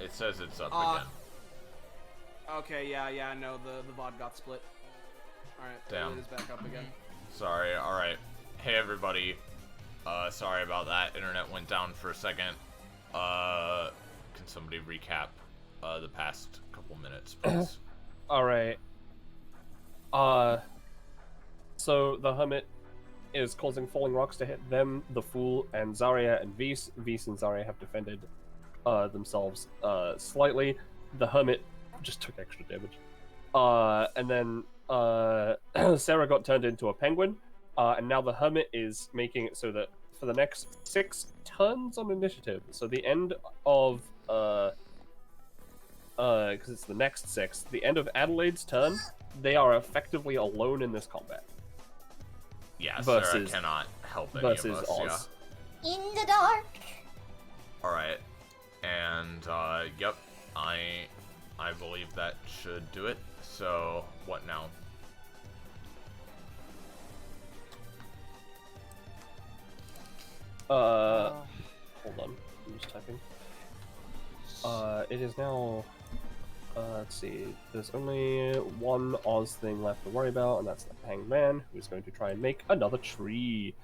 It says it's up again. Okay, yeah, no, the VOD got split. Alright, Damn. it is back up again. Sorry, alright. Hey everybody. Sorry about that. Internet went down for a second. Can somebody recap the past couple minutes, please? Alright. So the Hermit is causing falling rocks to hit them, the Fool, and Zarya and Vis. Vis and Zarya have defended themselves slightly. The Hermit just took extra damage. And then Sarah got turned into a penguin, and now the Hermit is making it so that for the next 6 turns on initiative, so the end of because it's the next 6, the end of Adelaide's turn, they are effectively alone in this combat. Yeah, versus, Sarah cannot help any versus of us, Oz. yeah. In the dark. Alright. And, yep, I believe that should do it. So, what now? Hold on. I'm just typing. It is now... let's see. There's only one Oz thing left to worry about, and that's the Hanged Man, who's going to try and make another tree.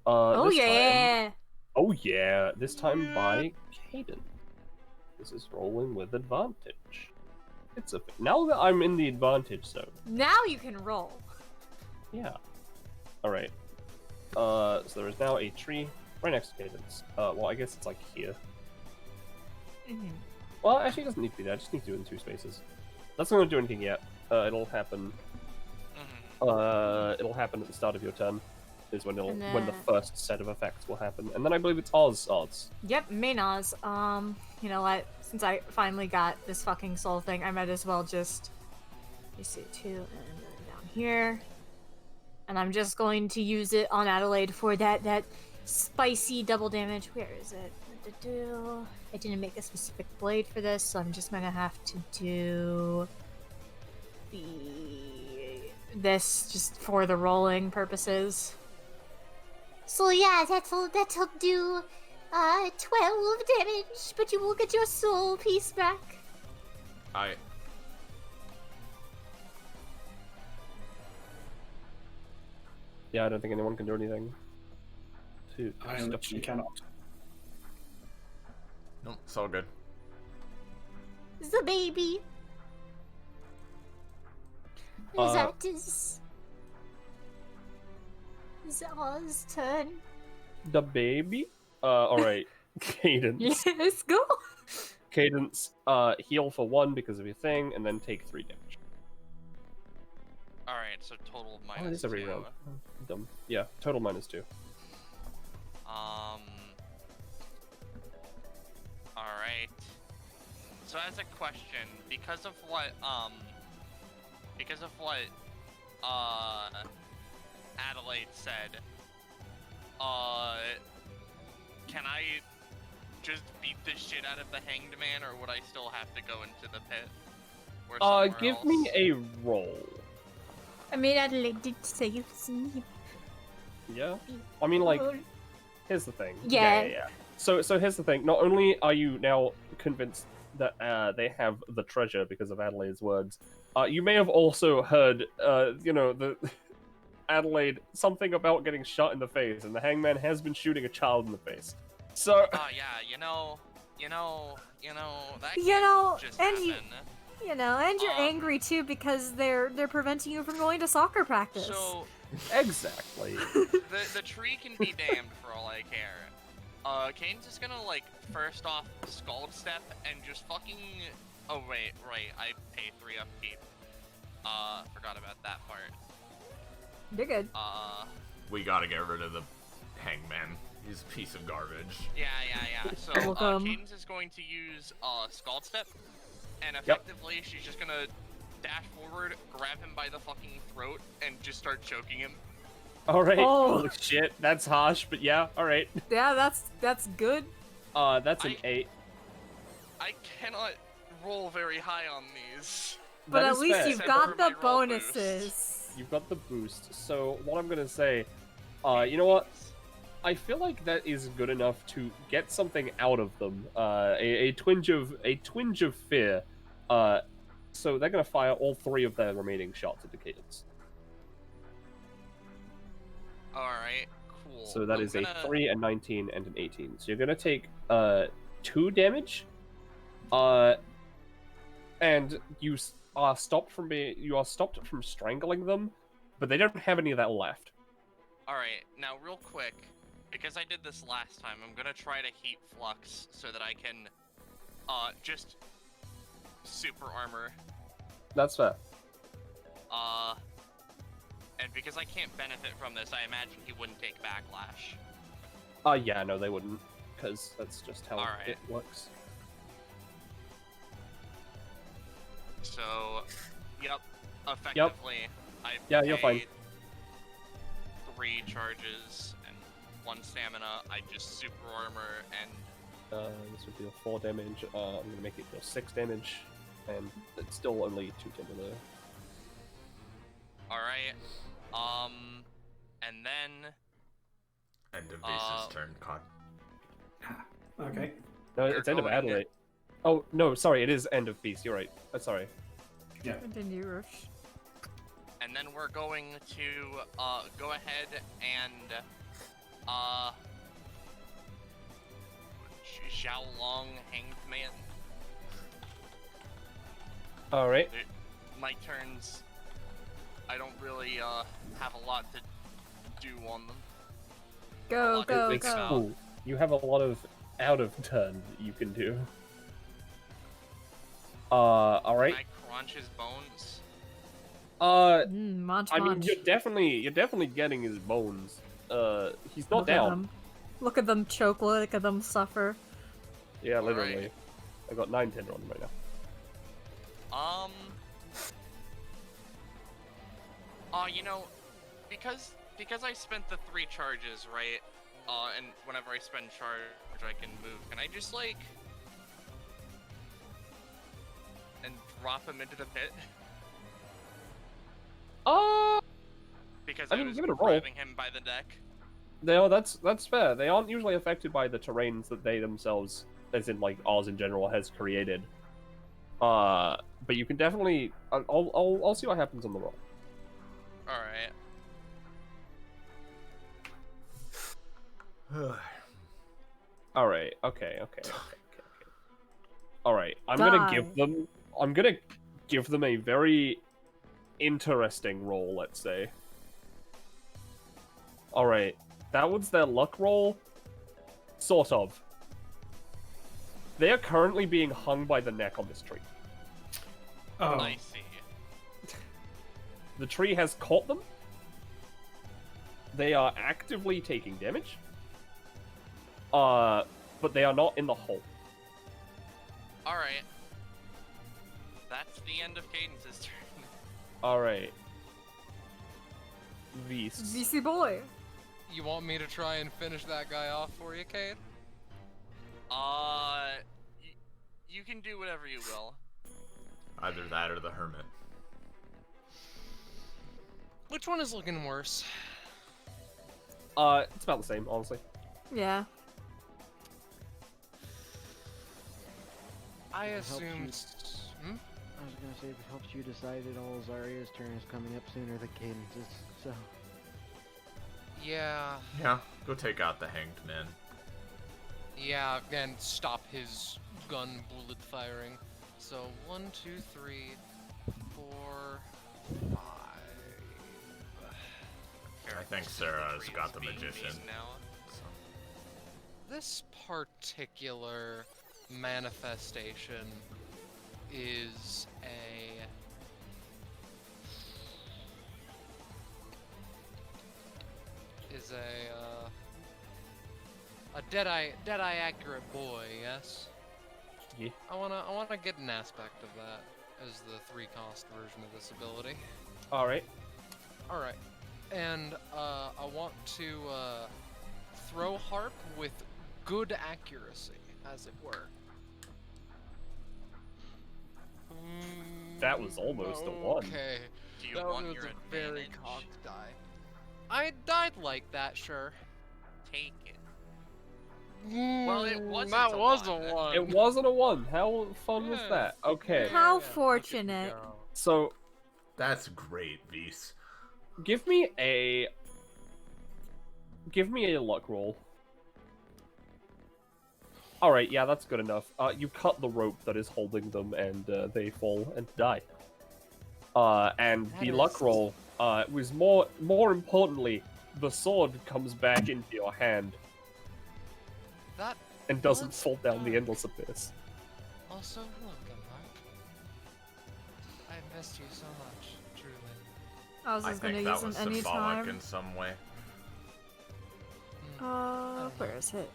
Oh yeah! yeah! Oh yeah! This time by Caden. This is rolling with advantage. It's a... Now that I'm in the advantage zone. Now you can roll. Yeah. Alright. So there is now a tree right next to Caden's. Well, I guess it's like here. Mm-hmm. Well, actually, it doesn't need to be there. I just need to do it in 2 spaces. That's not going to do anything yet. It'll happen. It'll happen at the start of your turn. Is when it'll when the first set of effects will happen, and then I believe it's Oz. Yep, main Oz. You know what? Since I finally got this fucking soul thing, I might as well just. Let me see, 2 and then down here, and I'm just going to use it on Adelaide for that spicy double damage. Where is it? I didn't make a specific blade for this, so I'm just gonna have to do this just for the rolling purposes. So yeah, that'll do 12 damage, but you will get your soul piece back. Yeah, I don't think anyone can do anything. I literally cannot. Nope, it's all good. The baby. That is Oz's turn. The baby? Alright. Cadence. Yes, go! Cadence, heal for 1 because of your thing, and then take 3 damage. Alright, so total minus Oh, it is a 2. reroll. Dumb. Yeah, total -2. Alright. So as a question, because of what Adelaide said, can I just beat the shit out of the Hanged Man, or would I still have to go into the pit? Or somewhere Give else? me a roll. I mean, Adelaide did say you sleep. Yeah? I mean, like, here's the thing. Yeah. So here's the thing. Not only are you now convinced that they have the treasure because of Adelaide's words, you may have also heard, the Adelaide something about getting shot in the face, and the Hangman has been shooting a child in the face. So. Oh yeah, you know that just and happen. and you're angry too because they're preventing you from going to soccer practice. So Exactly. the tree can be damned for all I care. Kane's just gonna first off Scald Step and just fucking. Oh wait, right. I pay 3 upkeep. Forgot about that part. You're good. We gotta get rid of the Hangman. He's a piece of garbage. Yeah. So Cadence is going to use Scald Step, and effectively she's just gonna dash forward, grab him by the fucking throat, and just start choking him. Alright. Oh. Holy shit, that's harsh, but yeah, alright. Yeah, that's good. That's an 8. I cannot roll very high on these. But That at is least fair. you've Except got for the my roll bonuses. You've got the boost. So what I'm gonna say, you know what? I feel like that is good enough to get something out of them. A twinge of fear. So they're gonna fire all 3 of their remaining shots into Cadence. Alright, cool. So that I'm is gonna... a 3, a 19, and an 18. So you're gonna take 2 damage. And you are stopped from strangling them, but they don't have any of that left. Alright, now real quick, because I did this last time, I'm gonna try to heat flux so that I can, just super armor. That's fair. And because I can't benefit from this, I imagine he wouldn't take backlash. Yeah, no, they wouldn't, because that's just how it works. So, yep, effectively, I you're fine. paid 3 charges and 1 stamina. I just super armor and... This would be a 4 damage. I'm gonna make it deal 6 damage, and it's still only 2 timber. Alright, and then... End of Beast's turn, Con. Okay. No, We're it's end of going to- Adelaide. Oh, no, sorry, it is end of Beast, you're right. Sorry. Yeah. Continue, Rush. And then we're going to, go ahead and, Xiao Long Hanged Man. Alright. My turns, I don't really, have a lot to do on them. Go, go, It's go. cool. You have a lot of out of turn that you can do. Alright. Can I crunch his bones? Munch, I mean, munch. you're definitely getting his bones. He's not Look at down. them. Look at them choke, look at them suffer. Yeah, literally. Alright. I got 9 tender on them right now. You know, because I spent the 3 charges, right? And whenever I spend charge, I can move. Can I just, like... and drop him into the pit? Because I mean, was give it a roll. grabbing him by the neck. No, that's fair. They aren't usually affected by the terrains that they themselves, as in like Oz in general, has created. But you can definitely. I'll see what happens on the roll. All right. All right. Okay. All right. I'm gonna give them a very interesting roll. Let's say. All right. That was their luck roll. Sort of. They are currently being hung by the neck on this tree. Oh. I see. The tree has caught them. They are actively taking damage. But they are not in the hole. Alright. That's the end of Cadence's turn. Alright. Beast. VC boy. You want me to try and finish that guy off for you, Cade? You can do whatever you will. Either that or the Hermit. Which one is looking worse? It's about the same, honestly. Yeah. I It helps assumed... I was gonna say, if it helps you decide that all Zarya's turn is coming up sooner than Cadence's, so... Yeah. Yeah, go take out the Hanged Man. Yeah, and stop his gun bullet firing. So, 1, 2, 3, 4, 5... I think Sarah's got the magician. Now. This particular manifestation is a deadeye accurate boy, yes? Yeah. I wanna get an aspect of that as the 3-cost version of this ability. Alright. Alright. And I want to throw harp with good accuracy, as it were. That was almost a 1. Okay. Do you That want was your a very advantage? cocked die. I'd like that, sure. taken. Well, it wasn't That a was one. a one. It wasn't a 1. How fun was Yeah. that? Okay. How Look at you fortunate. go. So, That's great, Vise. give me a luck roll. Alright, yeah, that's good enough. You cut the rope that is holding them, and they fall and die. And That the luck is- roll was more importantly, the sword comes back into your hand That and doesn't Let's fall down the die. endless abyss. also, look, Mark. I missed you so much, truly. I was I just gonna think use that was an symbolic anytime. in some way. Where is it?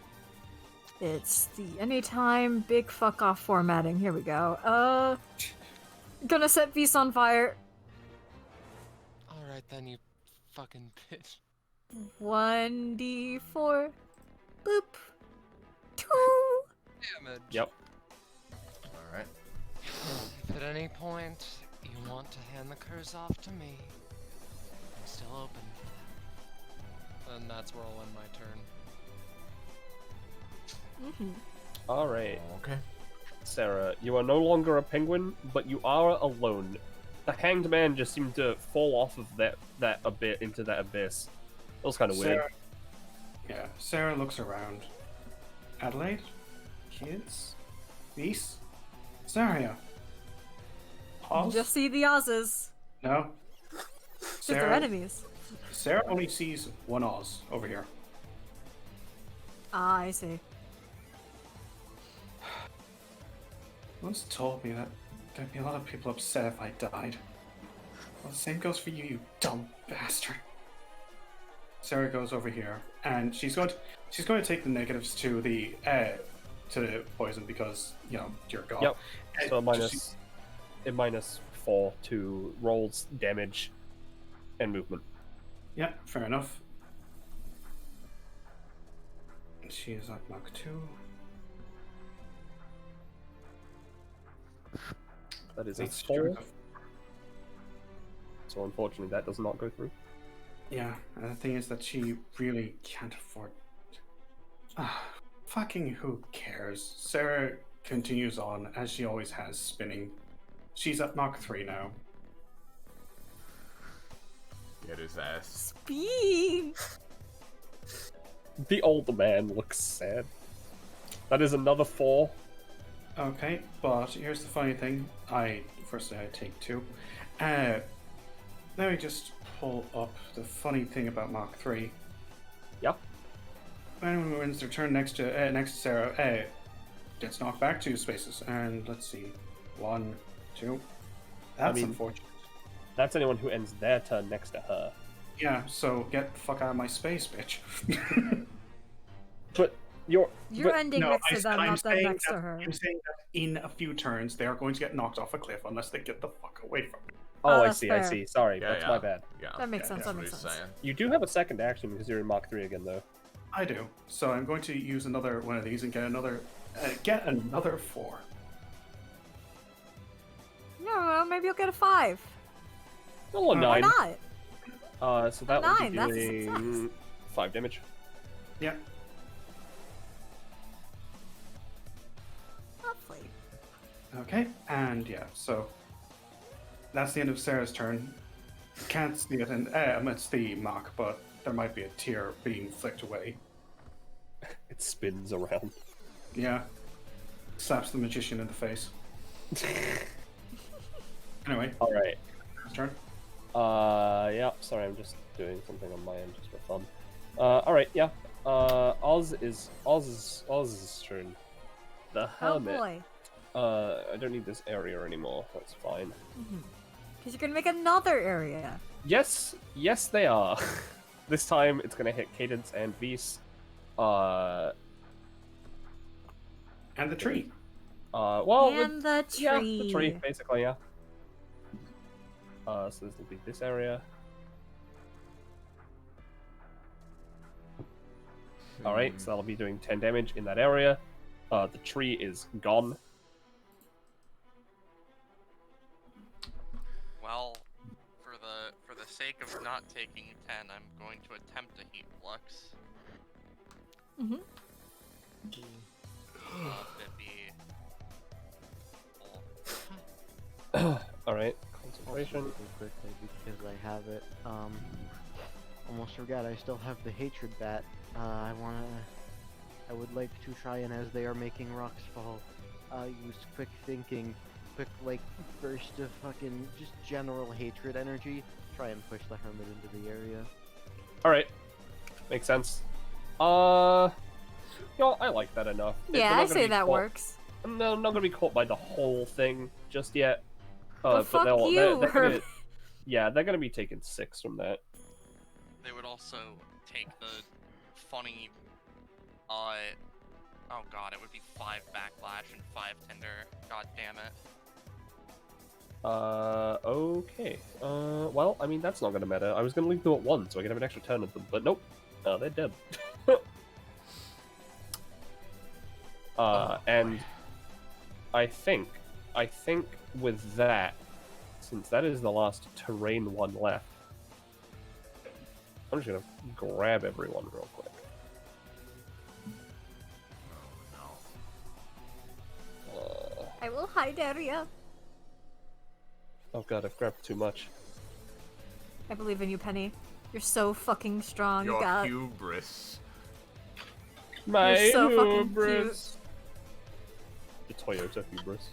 It's the anytime big fuck off formatting. Here we go. Gonna set Beast on fire. Alright then, you fucking bitch. 1d4. Boop. 2. Damage. Yep. Alright. If at any point you want to hand the curse off to me, I'm still open for that. And that's where I'll end my turn. Alright. Okay. Sarah, you are no longer a penguin, but you are alone. The hanged man just seemed to fall off of that a bit into that abyss. That was kind of weird. Yeah, Sarah looks around. Adelaide? Kids? Vise? Zaria? Oz? Just see the Oz's. No. Just their Sarah, enemies. Sarah only sees one Oz over here. Ah, I see. Once told me that there'd be a lot of people upset if I died. Well, the same goes for you, you dumb bastard. Sarah goes over here, and she's going to take the negatives to the poison because dear God. Yep. So just- -4 to rolls, damage, and movement. Yeah, fair enough. She is at Mach 2. That is a That's true 4. enough. So unfortunately, that does not go through. Yeah, and the thing is that she really can't afford. Fucking who cares? Sarah continues on as she always has, spinning. She's at Mach 3 now. Get his ass. Speed. The older man looks sad. That is another 4. Okay, but here's the funny thing. Firstly I take 2. Let me just pull up the funny thing about Mach 3. Yep. Anyone who wins their turn next to Sarah gets knocked back 2 spaces. And let's see. 1, 2. That's mean- unfortunate. That's anyone who ends their turn next to her. Yeah, so get the fuck out of my space, bitch. But you're Ending No, next to them, I'm not them saying next that, to her. I'm saying that in a few turns they are going to get knocked off a cliff unless they get the fuck away from it. Oh, Oh, I that's see. fair. Sorry, Yeah, that's yeah. my bad. Yeah. That makes sense. That's That what makes he's sense. saying. You do have a second action because you're in Mach 3 again, though. I do. So I'm going to use another one of these and get another 4. No, maybe you'll get a 5. Oh, Why 9. Why not? So that will 9, be that's a doing 5 damage. Yeah. Lovely. Okay. And yeah, so that's the end of Sarah's turn. Can't see it in it's the Mach, but there might be a tear being flicked away. It spins around. Yeah. Slaps the magician in the face. Anyway, Alright. his turn. Yeah, sorry, I'm just doing something on my end just for fun. Alright, yeah. Oz's turn. The Oh Hermit. boy. I don't need this area anymore. That's fine. Because you're gonna make another area. Yes, they are. This time it's gonna hit Cadence and Vise. And the tree. Well, And the tree. yeah, the tree, basically, yeah. So this will be this area. Alright, so that'll be doing 10 damage in that area. The tree is gone. Well, for the sake of not taking 10, I'm going to attempt a heat flux. Mm-hmm. Alright, Also concentration. really quickly, because I have it. Almost forgot. I still have the hatred bat. I would like to try and, as they are making rocks fall, use quick thinking, quick like burst of fucking just general hatred energy. Try and push the hermit into the area. Alright. Makes sense. I like that enough. Yeah, I say that works. No, I'm not gonna be caught by the whole thing just yet. Well, fuck you, they're Hermit. gonna, yeah, they're gonna be taking 6 from that. They would also take the funny, oh god, it would be 5 backlash and 5 tender. God damn it. Okay. Well, I mean, that's not gonna matter. I was gonna leave them at 1 so I could have an extra turn of them, but nope. They're dead. And I think with that, since that is the last terrain one left, I'm just gonna grab everyone real quick. I will hide area. Oh god, I've grabbed too much. I believe in you, Penny. You're so fucking strong. Your you got... hubris. My You're so fucking hubris. The Toyota hubris.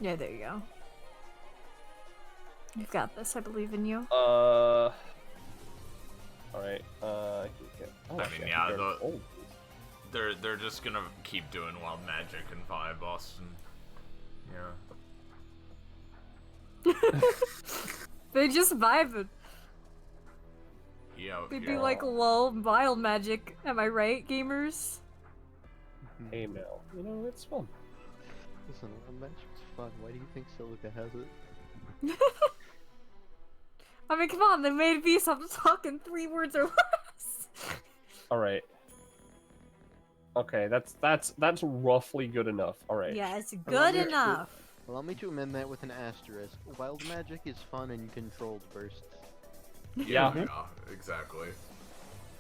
Yeah, there you go. You've got this. I believe in you. Alright, I can get... Oh, I shit, mean, yeah, can grab all of they're just gonna keep doing wild magic and vibe Boston. Yeah. They just vibing. Yeah. They'd be like, lol, wild magic. Am I right, gamers? these. Hey, Mel. You know, it's fun. Listen, magic's fun. Why do you think Silica has it? I mean, come on, they made me stop talking 3 words or less. Alright. Okay, that's roughly good enough. Alright. Yeah, it's Allow good me to- enough. Allow me to amend that with an asterisk. Wild magic is fun in controlled bursts. Yeah. Yeah, exactly.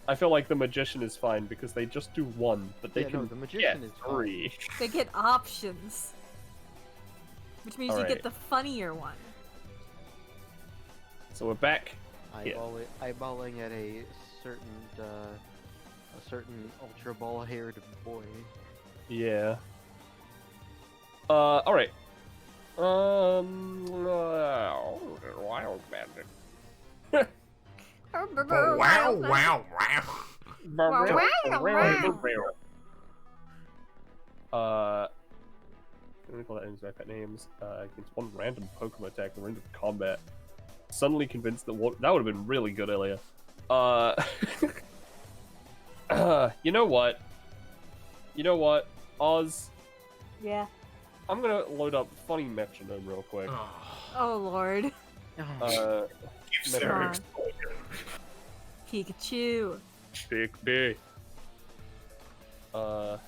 I feel like the magician is fine because they just do 1, but they Yeah, can no, the magician get is fine. 3. They get options. Which means you Alright. get the funnier one. So we're back. Eyeballing at a certain ultra ball-haired boy. Yeah. Alright. Wild magic. Wow, wow, wow. I'm gonna call that any pet names. Against one random Pokemon attack in random combat. Suddenly convinced that that would have been really good earlier. You know what? Oz, Yeah. I'm gonna load up funny metronome real quick. Oh lord. Metronome. Pikachu. Big B. You're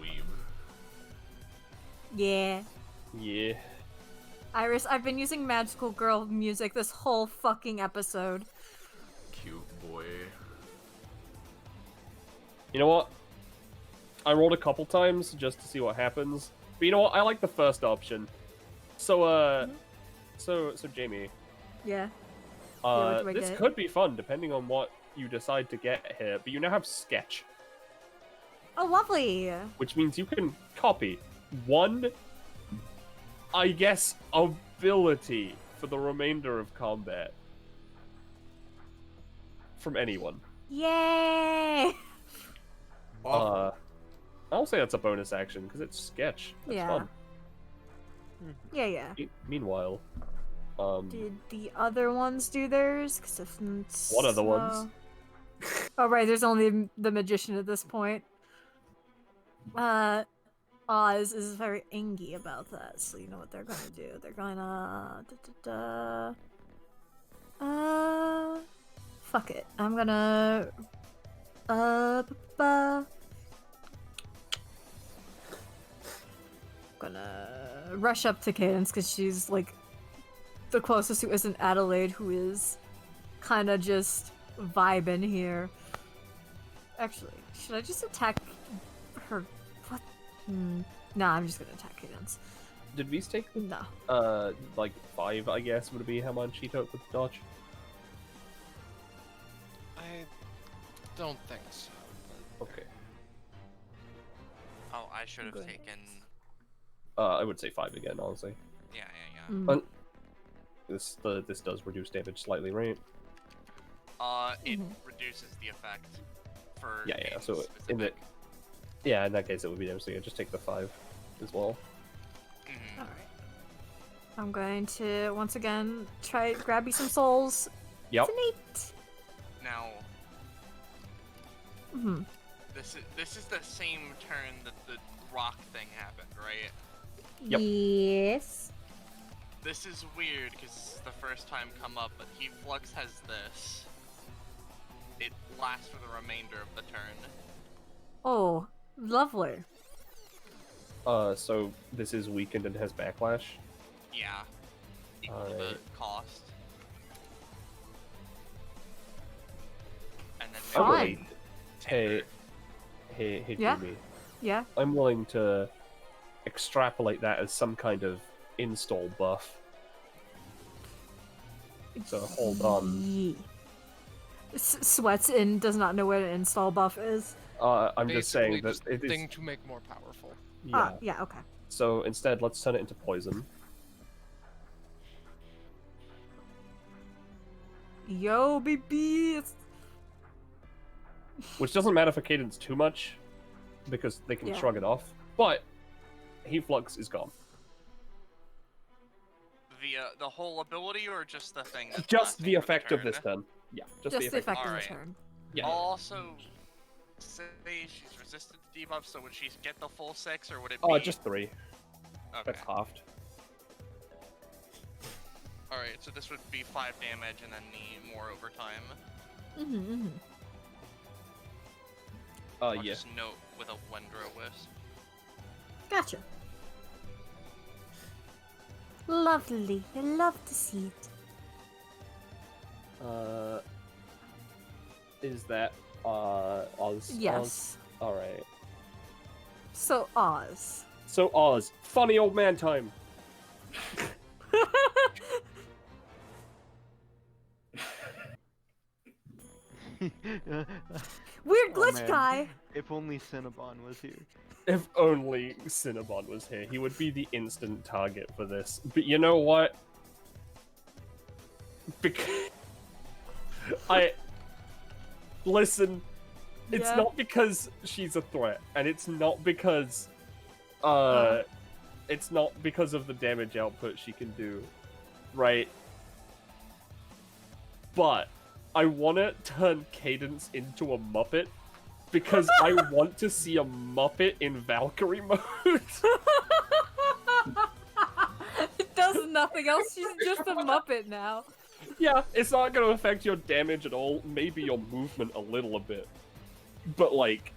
weeb. Yeah. Yeah. Iris, I've been using Magical Girl music this whole fucking episode. Cute boy. You know what? I rolled a couple times just to see what happens. But you know what? I like the first option. So, so Jamie, Yeah. what do I this get? could be fun depending on what you decide to get here. But you now have Sketch, Oh, lovely. which means you can copy one, I guess, ability for the remainder of combat from anyone. Yay! I'll say that's a bonus action because it's Sketch. That's Yeah. fun. Yeah. Meanwhile, Did the other ones do theirs? 'Cause if What other ones? Oh, right, there's only the magician at this point. Oz is very angry about that, so you know what they're gonna do. They're gonna... fuck it. I'm gonna... gonna rush up to Cadence, because she's, like, the closest who isn't Adelaide, who is kind of just vibing here. Actually, should I just attack her? What? Nah, I'm just gonna attack Cadence. Did V's take No. like 5, I guess, would it be how much she took with dodge? I don't think so. Okay. Oh, I should have Good. taken. I would say 5 again, honestly. Yeah. Mm. This does reduce damage slightly, right? It reduces the effect for. Yeah. game So in specific. in that case, it would be damage. So yeah, just take the 5 as well. Mhm. Alright. I'm going to, once again, try grab you some souls. Yep. It's Now, an 8. this is the same turn that the rock thing happened, right? Yep. Yes. This is weird because this is the first time come up, but Flux has this. It lasts for the remainder of the turn. Oh, lovely. So this is weakened and has backlash. Yeah. Equal to the Alright. cost. And then Oh, Fine. wait. Hey, Yeah? Jimmy. Yeah? I'm willing to extrapolate that as some kind of install buff. So hold on. Yee. Sweats and does not know what an install buff is. I'm just saying that just it is. thing to make more powerful. Yeah. Yeah, okay. So instead, let's turn it into poison. Yo, baby! Which doesn't matter for Cadence too much, because they can Yeah. shrug it off. But Flux is gone. the whole ability or just the thing? That's Just lasting the for effect of this turn? turn. Yeah, Just the effect of the Alright. turn. Yeah. I'll also say she's resistant to debuff, so would she get the full 6 or would it be? Oh, just 3. Okay. That's halved. Alright, so this would be 5 damage and then the more overtime. I'll Yeah. just note with a Wendro Wisp. Gotcha. Lovely. I love to see it. Is that Oz? Yes. All right. So, Oz. So Oz, funny old man time. Weird Oh, glitch man. guy! If only Cinnabon was here. If only Cinnabon was here, he would be the instant target for this. But you know what? Listen, it's Yeah? not because she's a threat, and it's not because it's not because of the damage output she can do, right? But I want to turn Cadence into a Muppet because I want to see a Muppet in Valkyrie mode. It does nothing else, she's just a Muppet now. Yeah, it's not going to affect your damage at all, maybe your movement a little bit. But, like,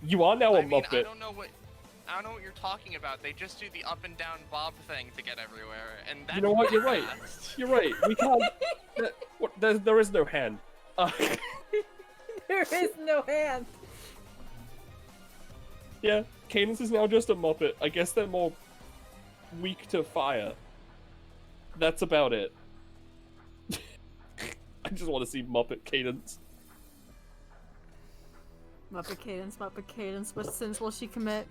you are now a I mean, Muppet. I don't know what you're talking about. They just do the up and down bob thing to get everywhere, and that's You know what? You're right. fast. You're right. We can't. There is no hand. There is no hand. Yeah, Cadence is now just a Muppet. I guess they're more weak to fire. That's about it. I just want to see Muppet Cadence. Muppet Cadence, what sins will she commit?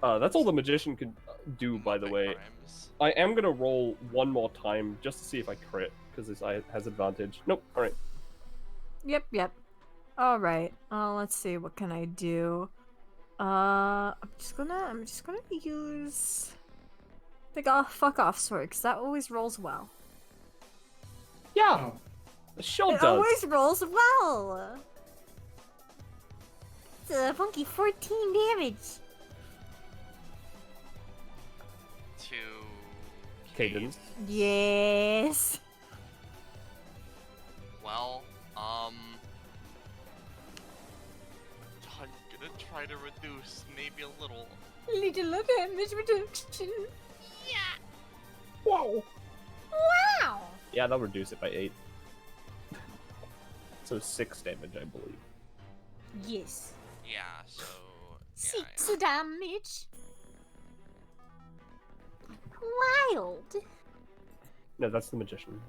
That's all the magician can do, by the Muppet way. crimes. I am gonna roll one more time just to see if I crit, because this has advantage. Nope. All right. Yep. Alright, let's see, what can I do? I'm just gonna use the fuck off sword, because that always rolls well. Yeah. Oh, The sure It does. always rolls well! It's a funky 14 damage. To Cadence. Yes! Well, I'm gonna try to reduce maybe a little. Little damage reduction. Whoa. Wow. Yeah, that'll reduce it by 8. so 6 damage, I believe. Yes. Yeah, so... 6 damage. Wild. No, that's the magician.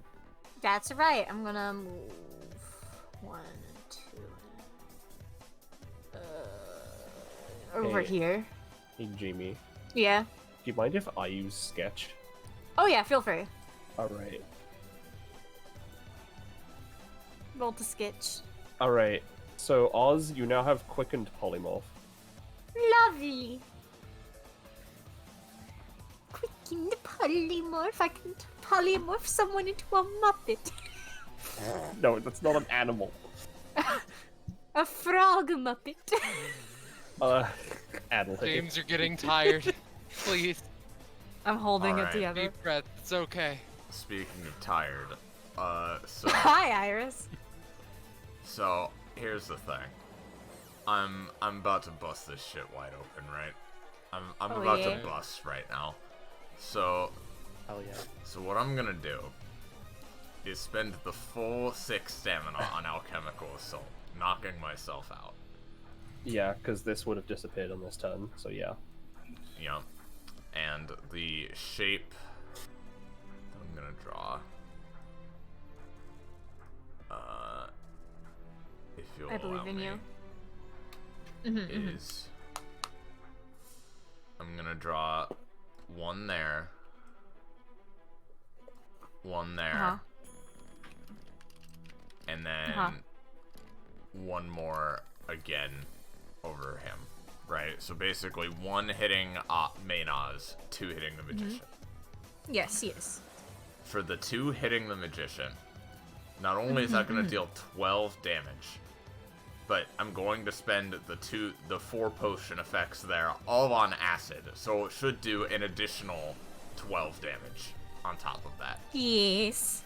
That's right. I'm gonna move 1, 2. Over Hey. here. Hey, Jamie. Yeah. Do you mind if I use sketch? Oh yeah, feel free. Alright. Roll to sketch. Alright. So, Oz, you now have quickened polymorph. Lovely. Quicken the polymorph. I can polymorph someone into a muppet. No, that's not an animal. A frog muppet. Adelaide. James, you're getting tired. Please, I'm holding Alright. it together. deep breath. It's okay. Speaking of tired, so Hi, Iris. so here's the thing. I'm about to bust this shit wide open, right? I'm Oh, about yeah. to bust right now. So Hell yeah. So what I'm gonna do is spend the full 6 stamina on alchemical assault, knocking myself out. Yeah, because this would have disappeared on this turn, so yeah. Yeah. And the shape I'm gonna draw. If you'll I believe allow in me, you. Mm-hmm, is I'm gonna draw one there, one there, Uh-huh. and then Uh-huh. one more again over him. Right? So basically one hitting main Oz, 2 hitting the magician. Yes, yes. For the 2 hitting the magician, not only is that going to deal 12 damage, but I'm going to spend the 4 potion effects there all on acid, so it should do an additional 12 damage on top of that Yes.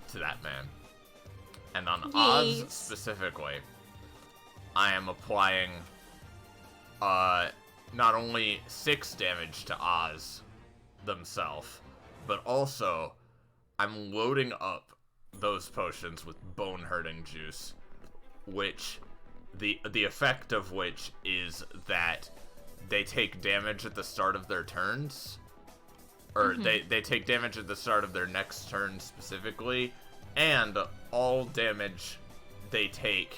to that man. And on Oz Yes. specifically, I am applying not only 6 damage to Oz themselves, but also I'm loading up those potions with bone hurting juice, which the effect of which is that they take damage at the start of their turns, or they take damage at the start of their next turn specifically, and all damage they take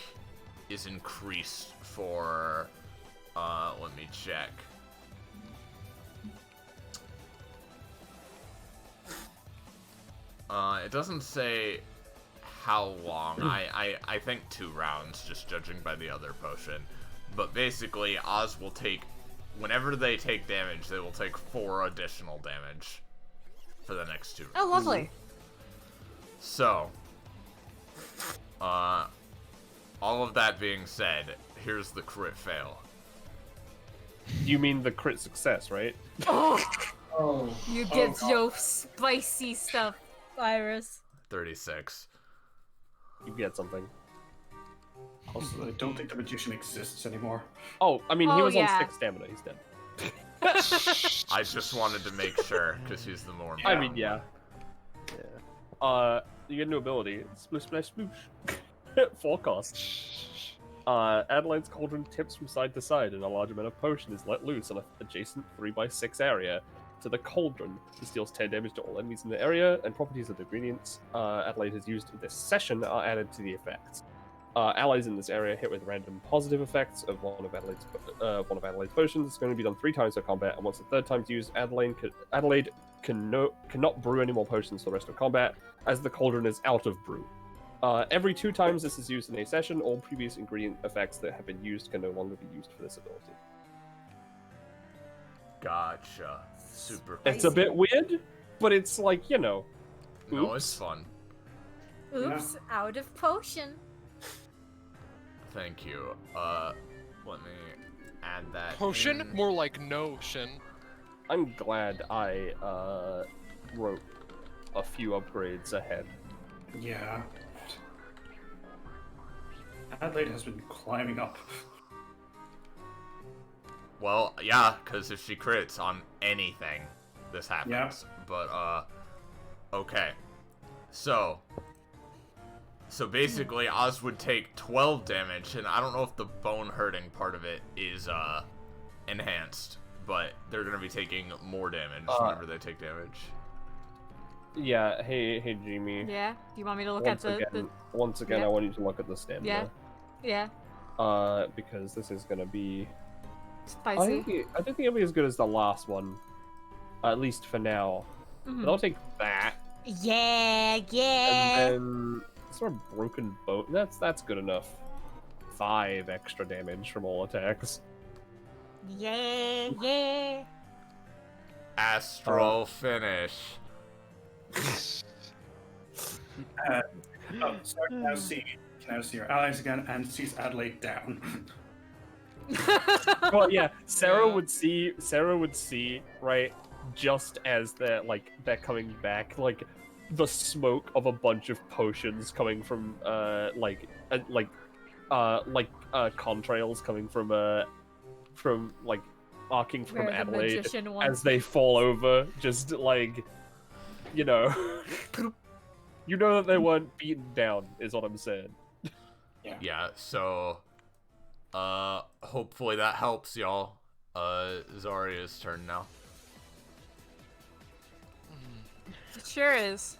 is increased for let me check. It doesn't say how long. I think 2 rounds, just judging by the other potion. But basically, Oz will take, whenever they take damage, they will take 4 additional damage for the next 2 rounds. Oh, lovely. So, all of that being said, here's the crit fail. You mean the crit success, right? Oh. You get your spicy stuff, Iris. 36. You get something. Also, I don't think the magician exists anymore. Oh, I mean, he Oh, was yeah. on 6 stamina, he's dead. I just wanted to make sure, because he's the more. I mean, yeah. Yeah. You get a new ability. Splish, splash, sploosh. Forecast. Adelaide's cauldron tips from side to side, and a large amount of potion is let loose on an adjacent 3x6 area to the cauldron. This deals 10 damage to all enemies in the area, and properties of the ingredients Adelaide has used in this session are added to the effects. Allies in this area hit with random positive effects of one of Adelaide's potions. It's going to be done 3 times per combat, and once the 3rd time's used, Adelaide cannot brew any more potions for the rest of combat, as the cauldron is out of brew. Every 2 times this is used in a session, all previous ingredient effects that have been used can no longer be used for this ability. Gotcha. Super cool. It's a bit weird, but it's like, you know. No, it's fun. Oops, out of potion. Thank you. Let me add that Potion? in. More like notion. I'm glad I wrote a few upgrades ahead. Yeah. Adelaide has been climbing up. Well, yeah, because if she crits on anything, this happens. Yeah. But, okay. So, So basically, Oz would take 12 damage, and I don't know if the bone hurting part of it is enhanced, but they're gonna be taking more damage whenever they take damage. Yeah, hey Jamie. Yeah? Do you want me to look Once at again, the... once again, Yeah. I want you to look at the stamina. Yeah. Because this is gonna be... Spicy? I don't think it'll be as good as the last one. At least for now. But I'll take that. Yeah. And then... sort of broken bone. That's good enough. 5 extra damage from all attacks. Yeah. Astral finish. Sarah can now see your allies again and sees Adelaide down. Well, yeah, Sarah would see, right, just as they're coming back, like, the smoke of a bunch of potions coming from, contrails coming from, arcing from Where the Adelaide magician as wants they fall over, just, you know, you know that they weren't beaten down, is what I'm saying. Yeah, so, hopefully that helps y'all. Zarya's turn now. It sure is.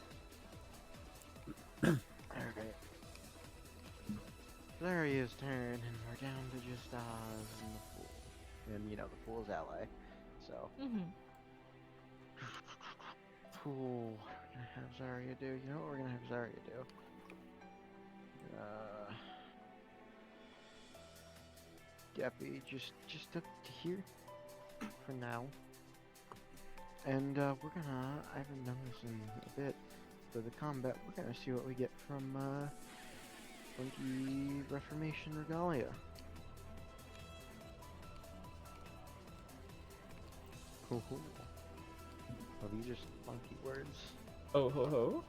Alright. Zarya's turn, and we're down to just Oz and the Fool. And, you know, the Fool's ally. So. Fool. What are we gonna have Zarya do? You know what we're gonna have Zarya do? Deppy, just up to here for now. And we're gonna, I haven't done this in a bit, for the combat, we're gonna see what we get from Funky Reformation Regalia. Cool. Well, these are some funky words. Oh ho ho.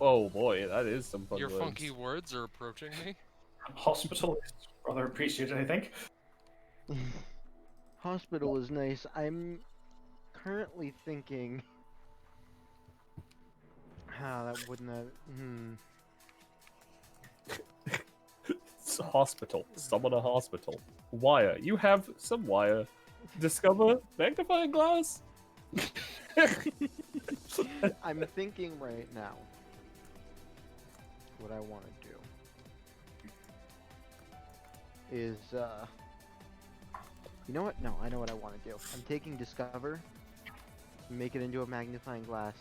Oh boy, that is some fun Your words. funky words are approaching me. Hospital is rather appreciated, I think. Hospital is nice. I'm currently thinking... that wouldn't have... It's a hospital. Summon a hospital. Wire. You have some wire. Discover magnifying glass. I'm thinking right now what I want to do is, you know what? No, I know what I want to do. I'm taking Discover, make it into a magnifying glass.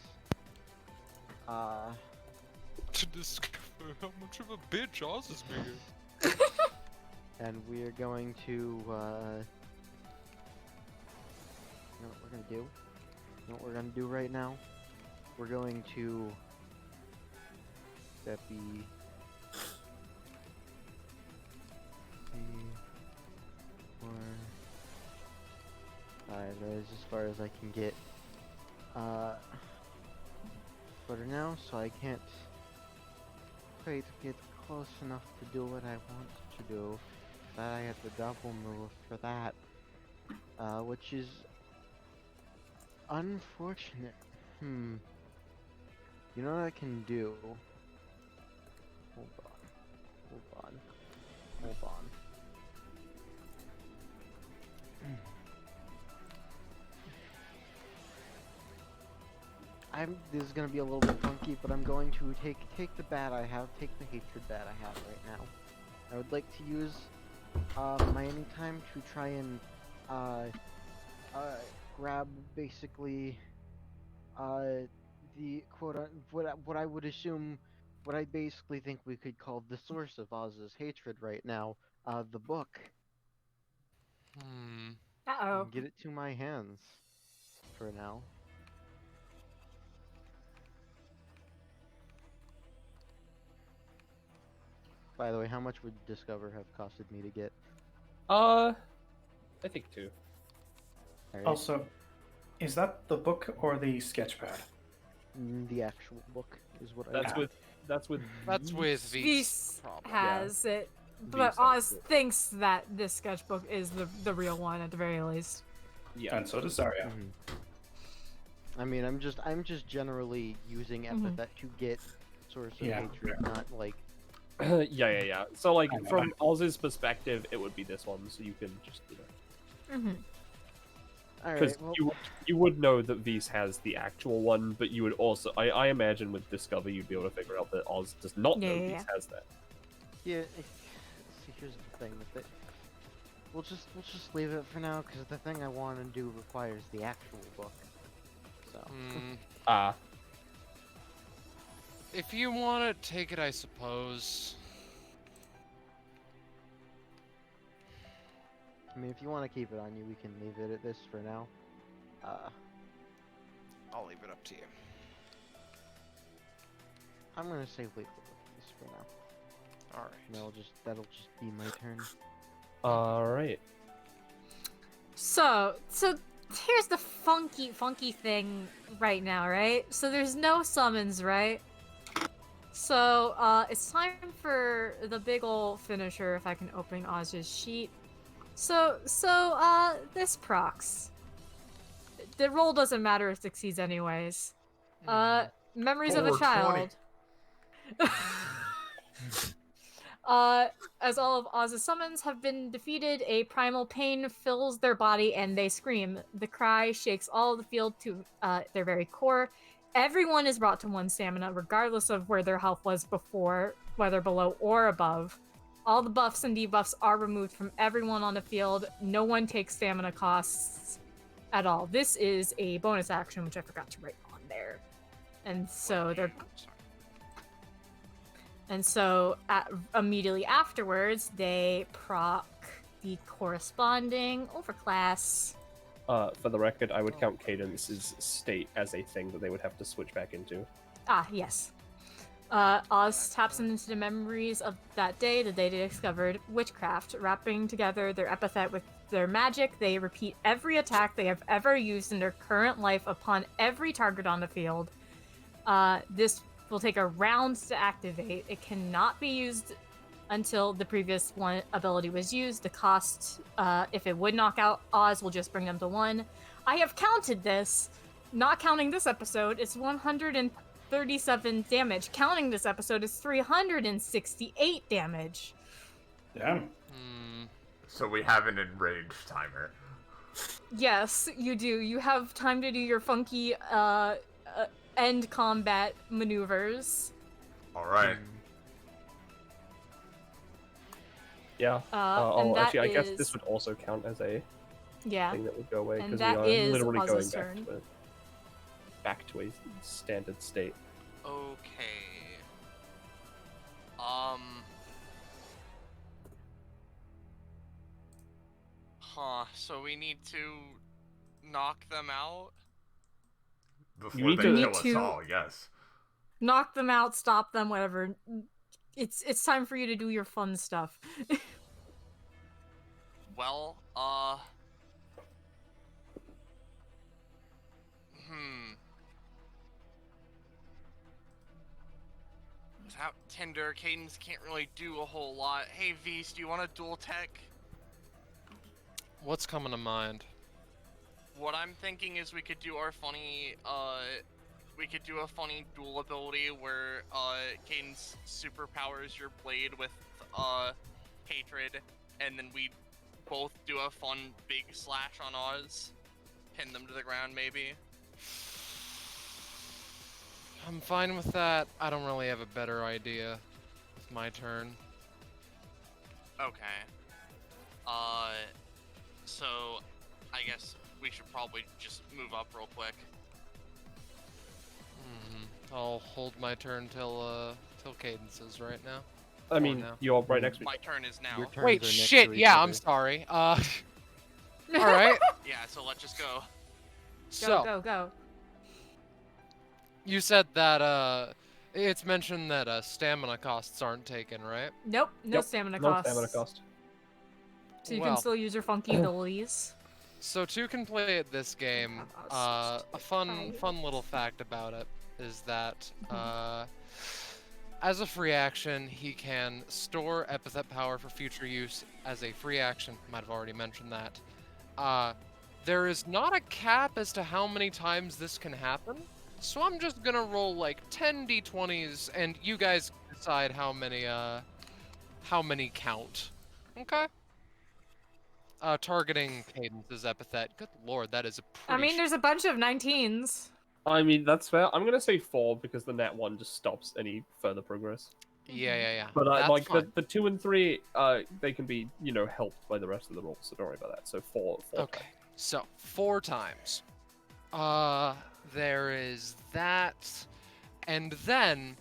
To discover how much of a bitch Oz is being. And we're going to, you know what we're gonna do? You know what we're gonna do right now? We're going to... That be... Alright, that is as far as I can get. For now, so I can't quite get close enough to do what I want to do. That I have the double move for that. Which is unfortunate. You know what I can do? Hold on. This is gonna be a little bit funky, but I'm going to take the bat I have, take the hatred bat I have right now. I would like to use my anytime to try and grab basically the what I would assume, what I basically think we could call the source of Oz's hatred right now, the book. Uh-oh. And get it to my hands for now. By the way, how much would Discover have costed me to get? I think 2. Alright. Also, is that the book or the sketchpad? The actual book is what I That's have. with Vs. Vs probably. has it, but Vs has Oz it. thinks that this sketchbook is the real one at the very least. Yeah. And so does Zarya. I mean, I'm just generally using Epithet to get source of Yeah. hatred, not like. Yeah. So, like, I know. from Oz's perspective, it would be this one, so you can just, Mm-hmm. because Alright, well, you would know that Vise has the actual one, but you would also, I imagine with Discover, you'd be able to figure out that Oz does not know Yeah. Vise has that. yeah. See, here's the thing with it. We'll just leave it for now, because the thing I want to do requires the actual book. So. Ah, If you want to take it, I suppose. I mean, if you want to keep it on you, we can leave it at this for now. I'll leave it up to you. I'm gonna say leave it at this for now. All right. And that'll just be my turn. alright. So here's the funky thing right now, right? So there's no summons, right? So it's time for the big ol' finisher. If I can open Oz's sheet. So this procs. The roll doesn't matter, it succeeds anyways. Memories of a 420. child. As all of Oz's summons have been defeated, a primal pain fills their body and they scream. The cry shakes all of the field to their very core. Everyone is brought to 1 stamina, regardless of where their health was before, whether below or above. All the buffs and debuffs are removed from everyone on the field. No one takes stamina costs at all. This is a bonus action, which I forgot to write on there. And so they're... And so immediately afterwards, they proc the corresponding overclass. For the record, I would count Cadence's state as a thing that they would have to switch back into. Ah, yes. Oz taps into the memories of that day, the day they discovered witchcraft. Wrapping together their epithet with their magic, they repeat every attack they have ever used in their current life upon every target on the field. This will take a round to activate. It cannot be used until the previous one ability was used. The cost, if it would knock out Oz, will just bring them to 1. I have counted this. Not counting this episode, it's 137 damage. Counting this episode is 368 damage. Damn. So we have an enraged timer. Yes, you do. You have time to do your funky end combat maneuvers. Alright. Yeah. And that actually, I guess is- this would also count as a Yeah. thing that would go away, And because that we are is literally going Oz's turn. back to a standard state. Okay. So we need to knock them out? Before need they to- kill need us to- all, yes. Knock them out, stop them, whatever. It's time for you to do your fun stuff. Well, Without Tinder, Cadence can't really do a whole lot. Hey, Vise, do you want a dual tech? What's coming to mind? What I'm thinking is we could do our funny, we could do a funny dual ability where, Cadence superpowers your blade with, hatred, and then we both do a fun big slash on Oz. Pin them to the ground, maybe. I'm fine with that. I don't really have a better idea. It's my turn. Okay. So, I guess we should probably just move up real quick. I'll hold my turn till Cadence's right now. I mean, now. you're right next to me. My turn is now. Your turns Wait, are next shit, to each yeah, other. I'm sorry. Alright. Yeah, so let's just go. So, Go. you said that, it's mentioned that, stamina costs aren't taken, right? Nope, no Yep, stamina No costs. stamina cost. So you Well. can still use your funky abilities. So to complete this game, a fun little fact about it is that as a free action, he can store epithet power for future use as a free action. Might have already mentioned that. There is not a cap as to how many times this can happen. So I'm just gonna roll like 10 d20s, and you guys decide how many count. Okay. Targeting Cadence's epithet. Good lord, that is a I pretty. mean, there's a bunch of 19s. I mean, that's fair. I'm gonna say 4 because the nat 1 just stops any further progress. Yeah. But That's like fine. the 2 and 3, they can be helped by the rest of the rolls, so don't worry about that. So 4. Okay, so 4 times. There is that, and then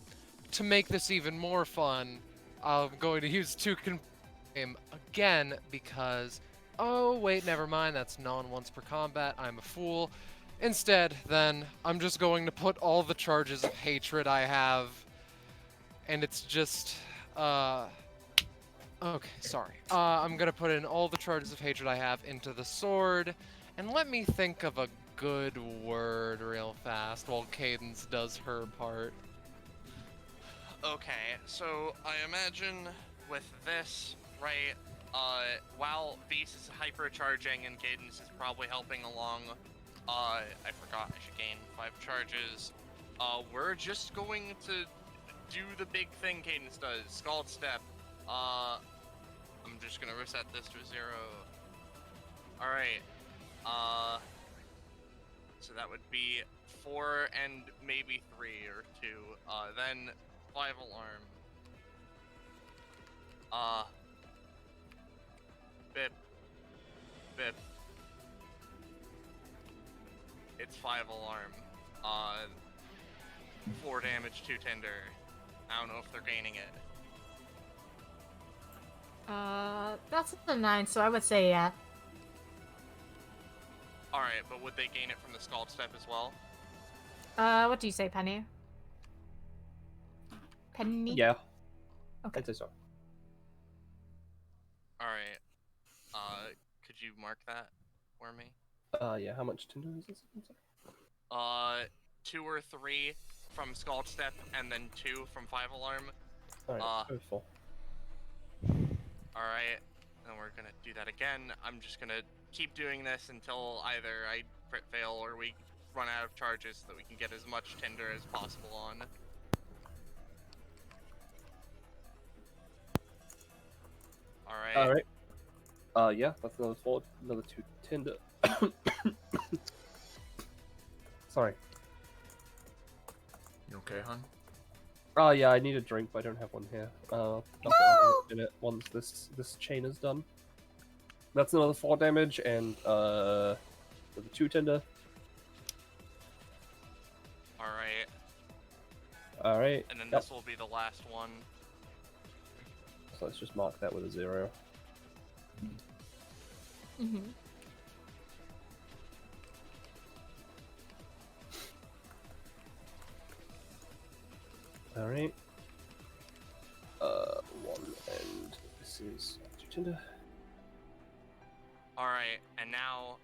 to make this even more fun, I'm going to use 2 confirm again because. Oh wait, never mind. That's non-once per combat. I'm a fool. Instead, then I'm just going to put all the charges of hatred I have, and it's just. Okay, sorry. I'm gonna put in all the charges of hatred I have into the sword, and let me think of a good word real fast while Cadence does her part. Okay, so I imagine with this, right, while Beast is hypercharging and Cadence is probably helping along, I forgot I should gain 5 charges, we're just going to do the big thing Cadence does, Scald Step. I'm just gonna reset this to 0. Alright, so that would be 4 and maybe 3 or 2, then 5 alarm. Bip. Bip. It's 5 alarm. 4 damage, 2 tender. I don't know if they're gaining it. That's a 9, so I would say yeah. Alright, but would they gain it from the Scald Step as well? What do you say, Penny? Penny? Yeah. Okay. I'd say so. Alright. Could you mark that for me? Yeah. How much tinder is this? 2 or 3 from Scald Step, and then 2 from 5 alarm. Alright, go 4. Alright, then we're gonna do that again. I'm just gonna keep doing this until either I crit fail or we run out of charges so that we can get as much tinder as possible on. Alright. Yeah, that's another 4, another 2 tinder. Sorry. You okay, hon? Oh yeah, I need a drink, but I don't have one here. I'll get one in a minute once this chain is done. That's another 4 damage and the 2 tinder. Alright. And then this will be the last one. So let's just mark that with a 0. Mm-hmm. Alright. 1 and this is 2 tinder. Alright, and now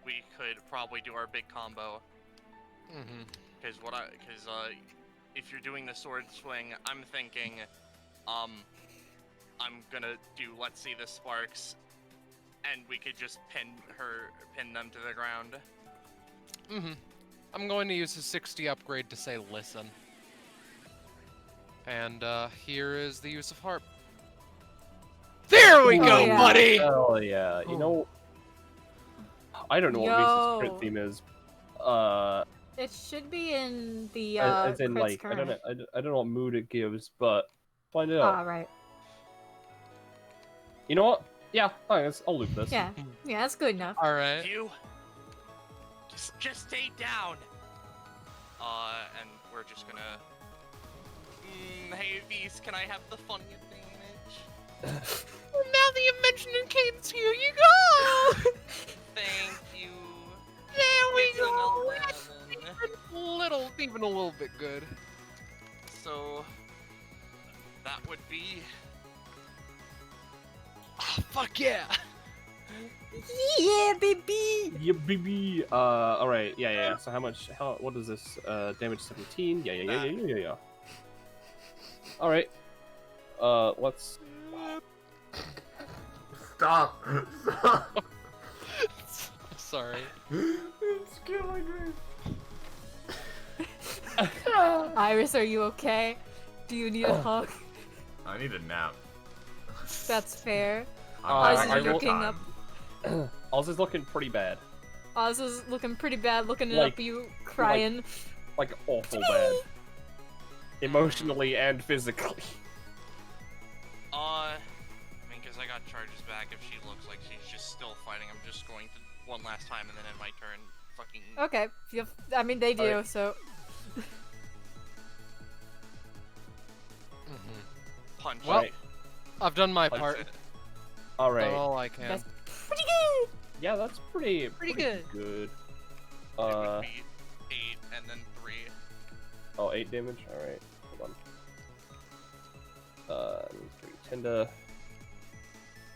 we could probably do our big combo. Because if you're doing the sword swing, I'm thinking, I'm gonna do Let's See the Sparks, and we could just pin them to the ground. I'm going to use a 60 upgrade to say listen. And here is the use of harp. There we go, yeah. buddy! Oh yeah, you know, I don't know what Reese's crit theme is. It should be in the As in crits like current. I don't know what mood it gives, but find it Ah, out. right. You know what? Yeah, thanks. I'll loop this. Yeah, yeah, that's good enough. Alright. You just stay down. And we're just gonna. Hey, Beast, can I have the funny advantage? Well, now that you mentioned it, Cadence, here you go! Thank you. There we It's an go! 11. Even a little bit good. So that would be. Oh, fuck yeah! Yeah, baby. Yeah, baby. Alright. Yeah. So what is this? Damage 17. Yeah. Alright. Let's. Stop! Stop! Sorry. It's killing me. Iris, are you okay? Do you need a hug? I need a nap. That's fair. I'm Oz having is a good looking time. up. Oz is looking pretty bad. Oz is looking pretty bad, looking Like- up you, crying. Like, awful bad. Emotionally and physically. I mean, because I got charges back. If she looks like she's just still fighting, I'm just going to one last time, and then in my turn, fucking. Okay, I mean they do, Alright. so. Punch. Well, Right. I've done my Punch part. it. Alright. Done all I can. That's pretty good! Yeah, that's pretty good. good. It would be 8 and then 3. Oh, 8 damage? Alright, hold on. Tender.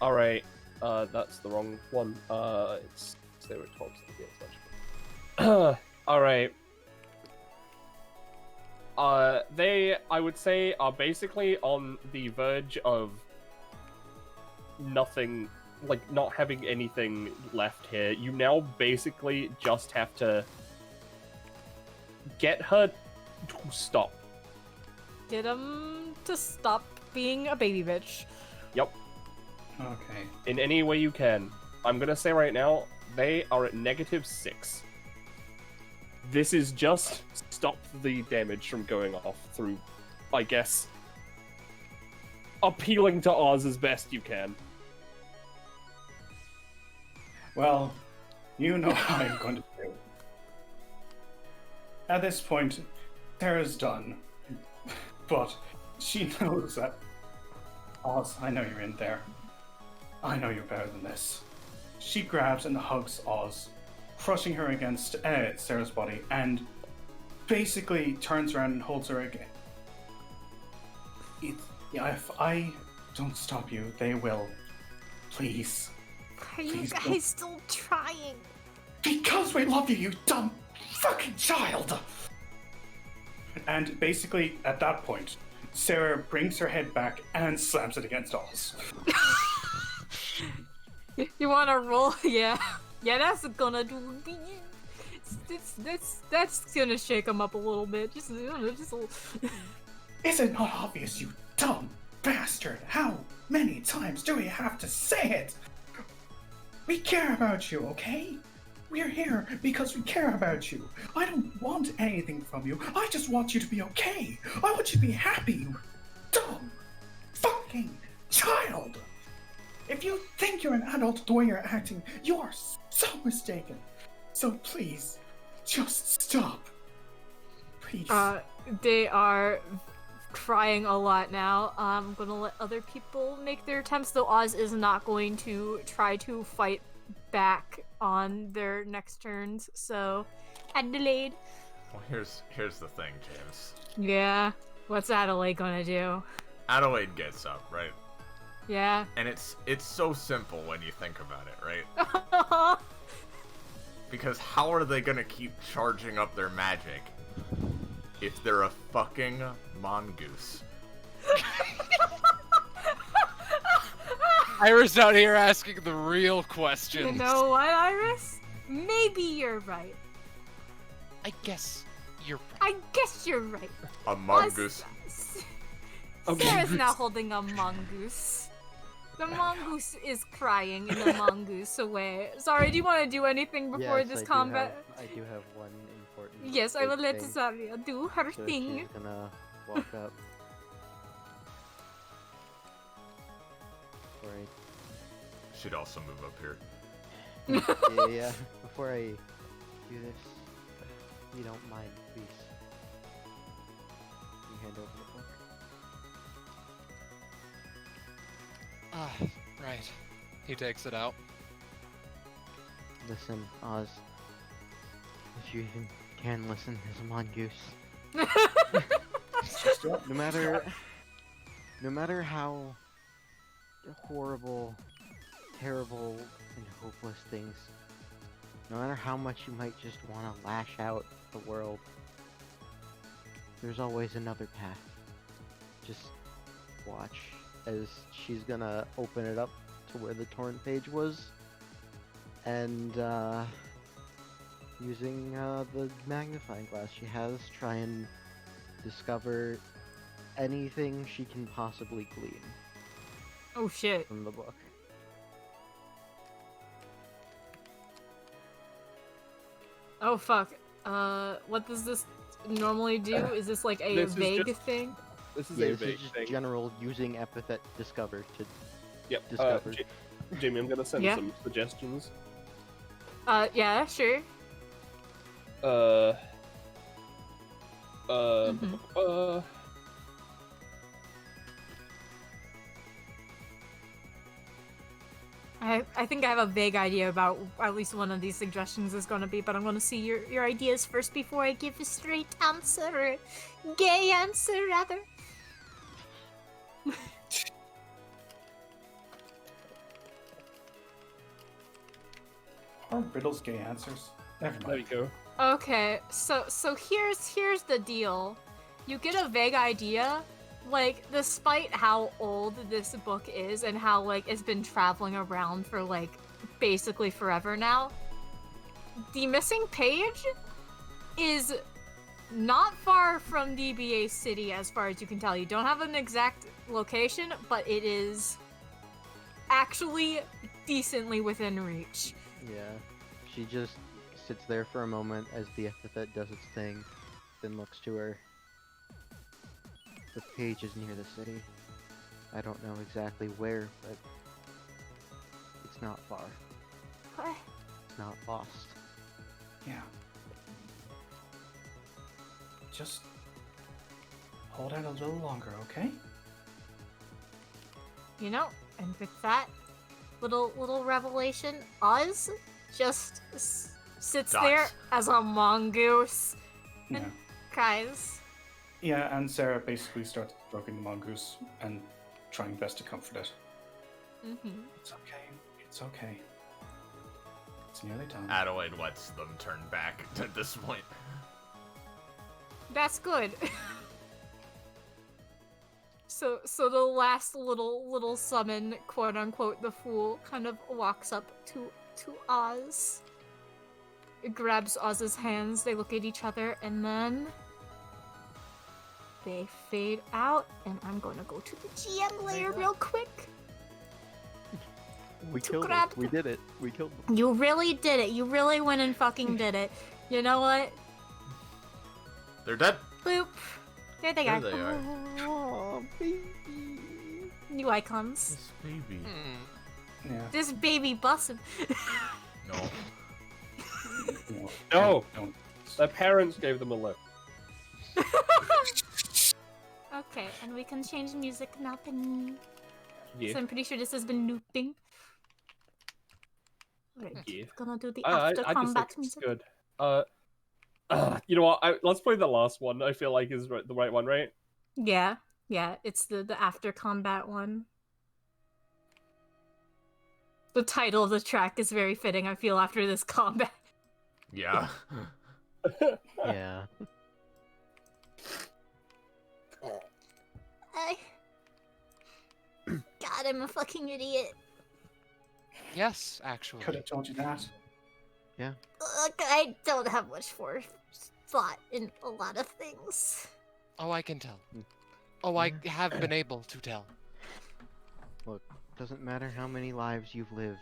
Alright, that's the wrong one. It's stereotypes. Alright. They, I would say, are basically on the verge of nothing, like, not having anything left here. You now basically just have to get her to stop. Get him to stop being a baby bitch. Yep. Okay. In any way you can. I'm gonna say right now, they are at -6. This is just stop the damage from going off through, I guess, appealing to Oz as best you can. Well, you know how I'm going to do. At this point, Sarah's done. But she knows that. Oz, I know you're in there. I know you're better than this. She grabs and hugs Oz, crushing her against Sarah's body, and basically turns around and holds her again. If I don't stop you, they will. Please. Are you Please guys don't. still trying? Because we love you, you dumb fucking child! And basically, at that point, Sarah brings her head back and slams it against Oz. You wanna roll? Yeah. Yeah, that's gonna do. That's gonna shake him up a little bit. Just a little. Is it not obvious, you dumb bastard? How many times do we have to say it? We care about you, okay? We're here because we care about you. I don't want anything from you. I just want you to be okay. I want you to be happy, you dumb fucking child. If you think you're an adult the way you're acting, you are so mistaken. So please, just stop. Please. They are crying a lot now. I'm gonna let other people make their attempts, though Oz is not going to try to fight back on their next turns, so Adelaide. Well, here's the thing, James. Yeah. What's Adelaide gonna do? Adelaide gets up, right? Yeah. And it's so simple when you think about it, right? Because how are they gonna keep charging up their magic if they're a fucking mongoose? Iris out here asking the real questions. You know what, Iris? Maybe you're right. I guess you're right. I guess you're right. A mongoose. Sarah's now holding a mongoose. The mongoose is crying in a mongoose way. Sorry, do you want to do anything before Yes, this I combat? I do have one important. Yes, I will big let thing. Zaria do her So thing. she's gonna walk up. Before Should also move up here. yeah. Before I do this, if you don't mind, please. Can you hand over the book? Ah, right. He takes it out. Listen, Oz. If you even can listen as a mongoose. No matter how horrible, terrible, and hopeless things, no matter how much you might just want to lash out at the world, there's always another path. Just watch as she's gonna open it up to where the torn page was, and using the magnifying glass she has, try and discover anything she can possibly glean Oh shit. from the book. Oh fuck. What does this normally do? Is this like a This is vague just- thing? This is Yeah, a this vague is just thing. general using epithet discover to Yep. discover. Jamie, I'm gonna send Yeah? some suggestions. Yeah, sure. Uh. Mhm. I think I have a vague idea about at least one of these suggestions is gonna be, but I'm gonna see your ideas first before I give a straight answer, or a gay answer, rather. Are riddles gay answers? Never There you mind. go. Okay, so here's the deal. You get a vague idea, like, despite how old this book is and how, like, it's been traveling around for, like, basically forever now, the missing page is not far from DBA City as far as you can tell. You don't have an exact location, but it is actually decently within reach. Yeah. She just sits there for a moment as the epithet does its thing, then looks to her. The page is near the city. I don't know exactly where, but it's not far. What? It's not lost. Yeah. Just hold out a little longer, okay? You know, and with that little revelation, Oz just sits Dies. there as a mongoose Yeah. and cries. Yeah, and Sarah basically starts stroking the mongoose and trying best to comfort it. Mm-hmm. It's okay. It's okay. It's nearly done. Adelaide lets them turn back at this point. That's good. So the last little summon, quote unquote, the fool, kind of walks up to Oz. It grabs Oz's hands, they look at each other, and then they fade out, and I'm gonna go to the GM layer real quick. We To killed grab it. We did it. We killed them. You really did it. You really went and fucking did it. You know what? They're dead. Boop. There they There are. they are. Oh, baby. New icons. This baby. Yeah. This baby bussin'. No. No. No! Don't. Their parents gave them a lift. Okay, and we can change music now. Then. Yeah. So I'm pretty sure this has been looping. Alright, Yeah. gonna do the I after just think combat it's music. good. You know what? Let's play the last one. I feel like is the right one, right? Yeah, it's the after combat one. The title of the track is very fitting, I feel, after this combat. Yeah. Yeah. God, I'm a fucking idiot. Yes, actually. Could have told you that. Look, I don't have much thought in a lot of things. Oh, I can tell. Oh, I have been able to tell. Doesn't matter how many lives you've lived.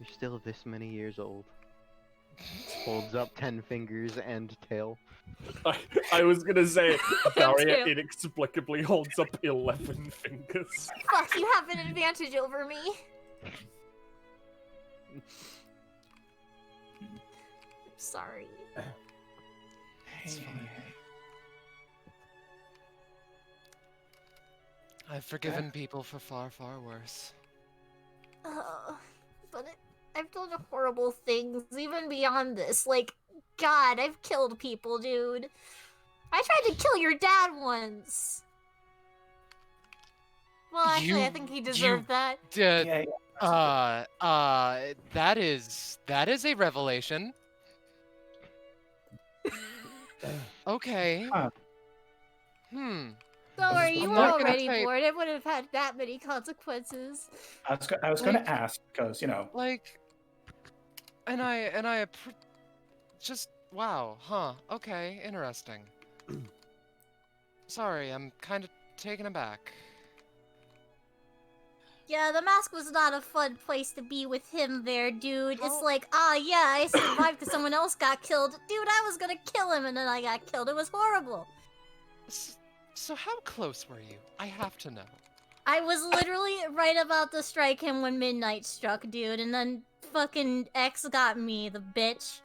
You're still this many years old. Holds up 10 fingers and tail. I was gonna say, Daria Tail. inexplicably holds up 11 fingers. Fuck, you have an advantage over me. Sorry. Hey. I've forgiven people for far, far worse. But I've done horrible things, even beyond this. Like, God, I've killed people, dude. I tried to kill your dad once. Well, actually, I think he deserved that. Yeah, That is a revelation. Okay. Huh. Don't worry, you I'm were not gonna already say- bored. It wouldn't have had that many consequences. I was going Like- to ask because Like, just wow, huh? Okay, interesting. Sorry, I'm kind of taken aback. Yeah, the mask was not a fun place to be with him there, dude. It's How- like, yeah, I survived because someone else got killed. Dude, I was gonna kill him and then I got killed. It was horrible. So how close were you? I have to know. I was literally right about to strike him when midnight struck, dude, and then fucking X got me, the bitch.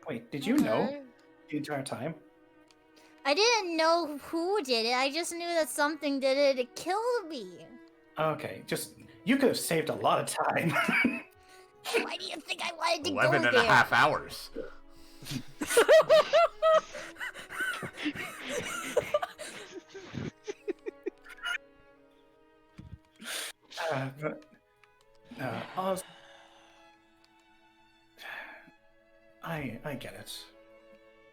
Wait, did you know Okay. the entire time? I didn't know who did it. I just knew that something did it to kill me. Okay, you could have saved a lot of time. Why do you think I wanted to 11 go and a there? half hours. But, Oz, I get it.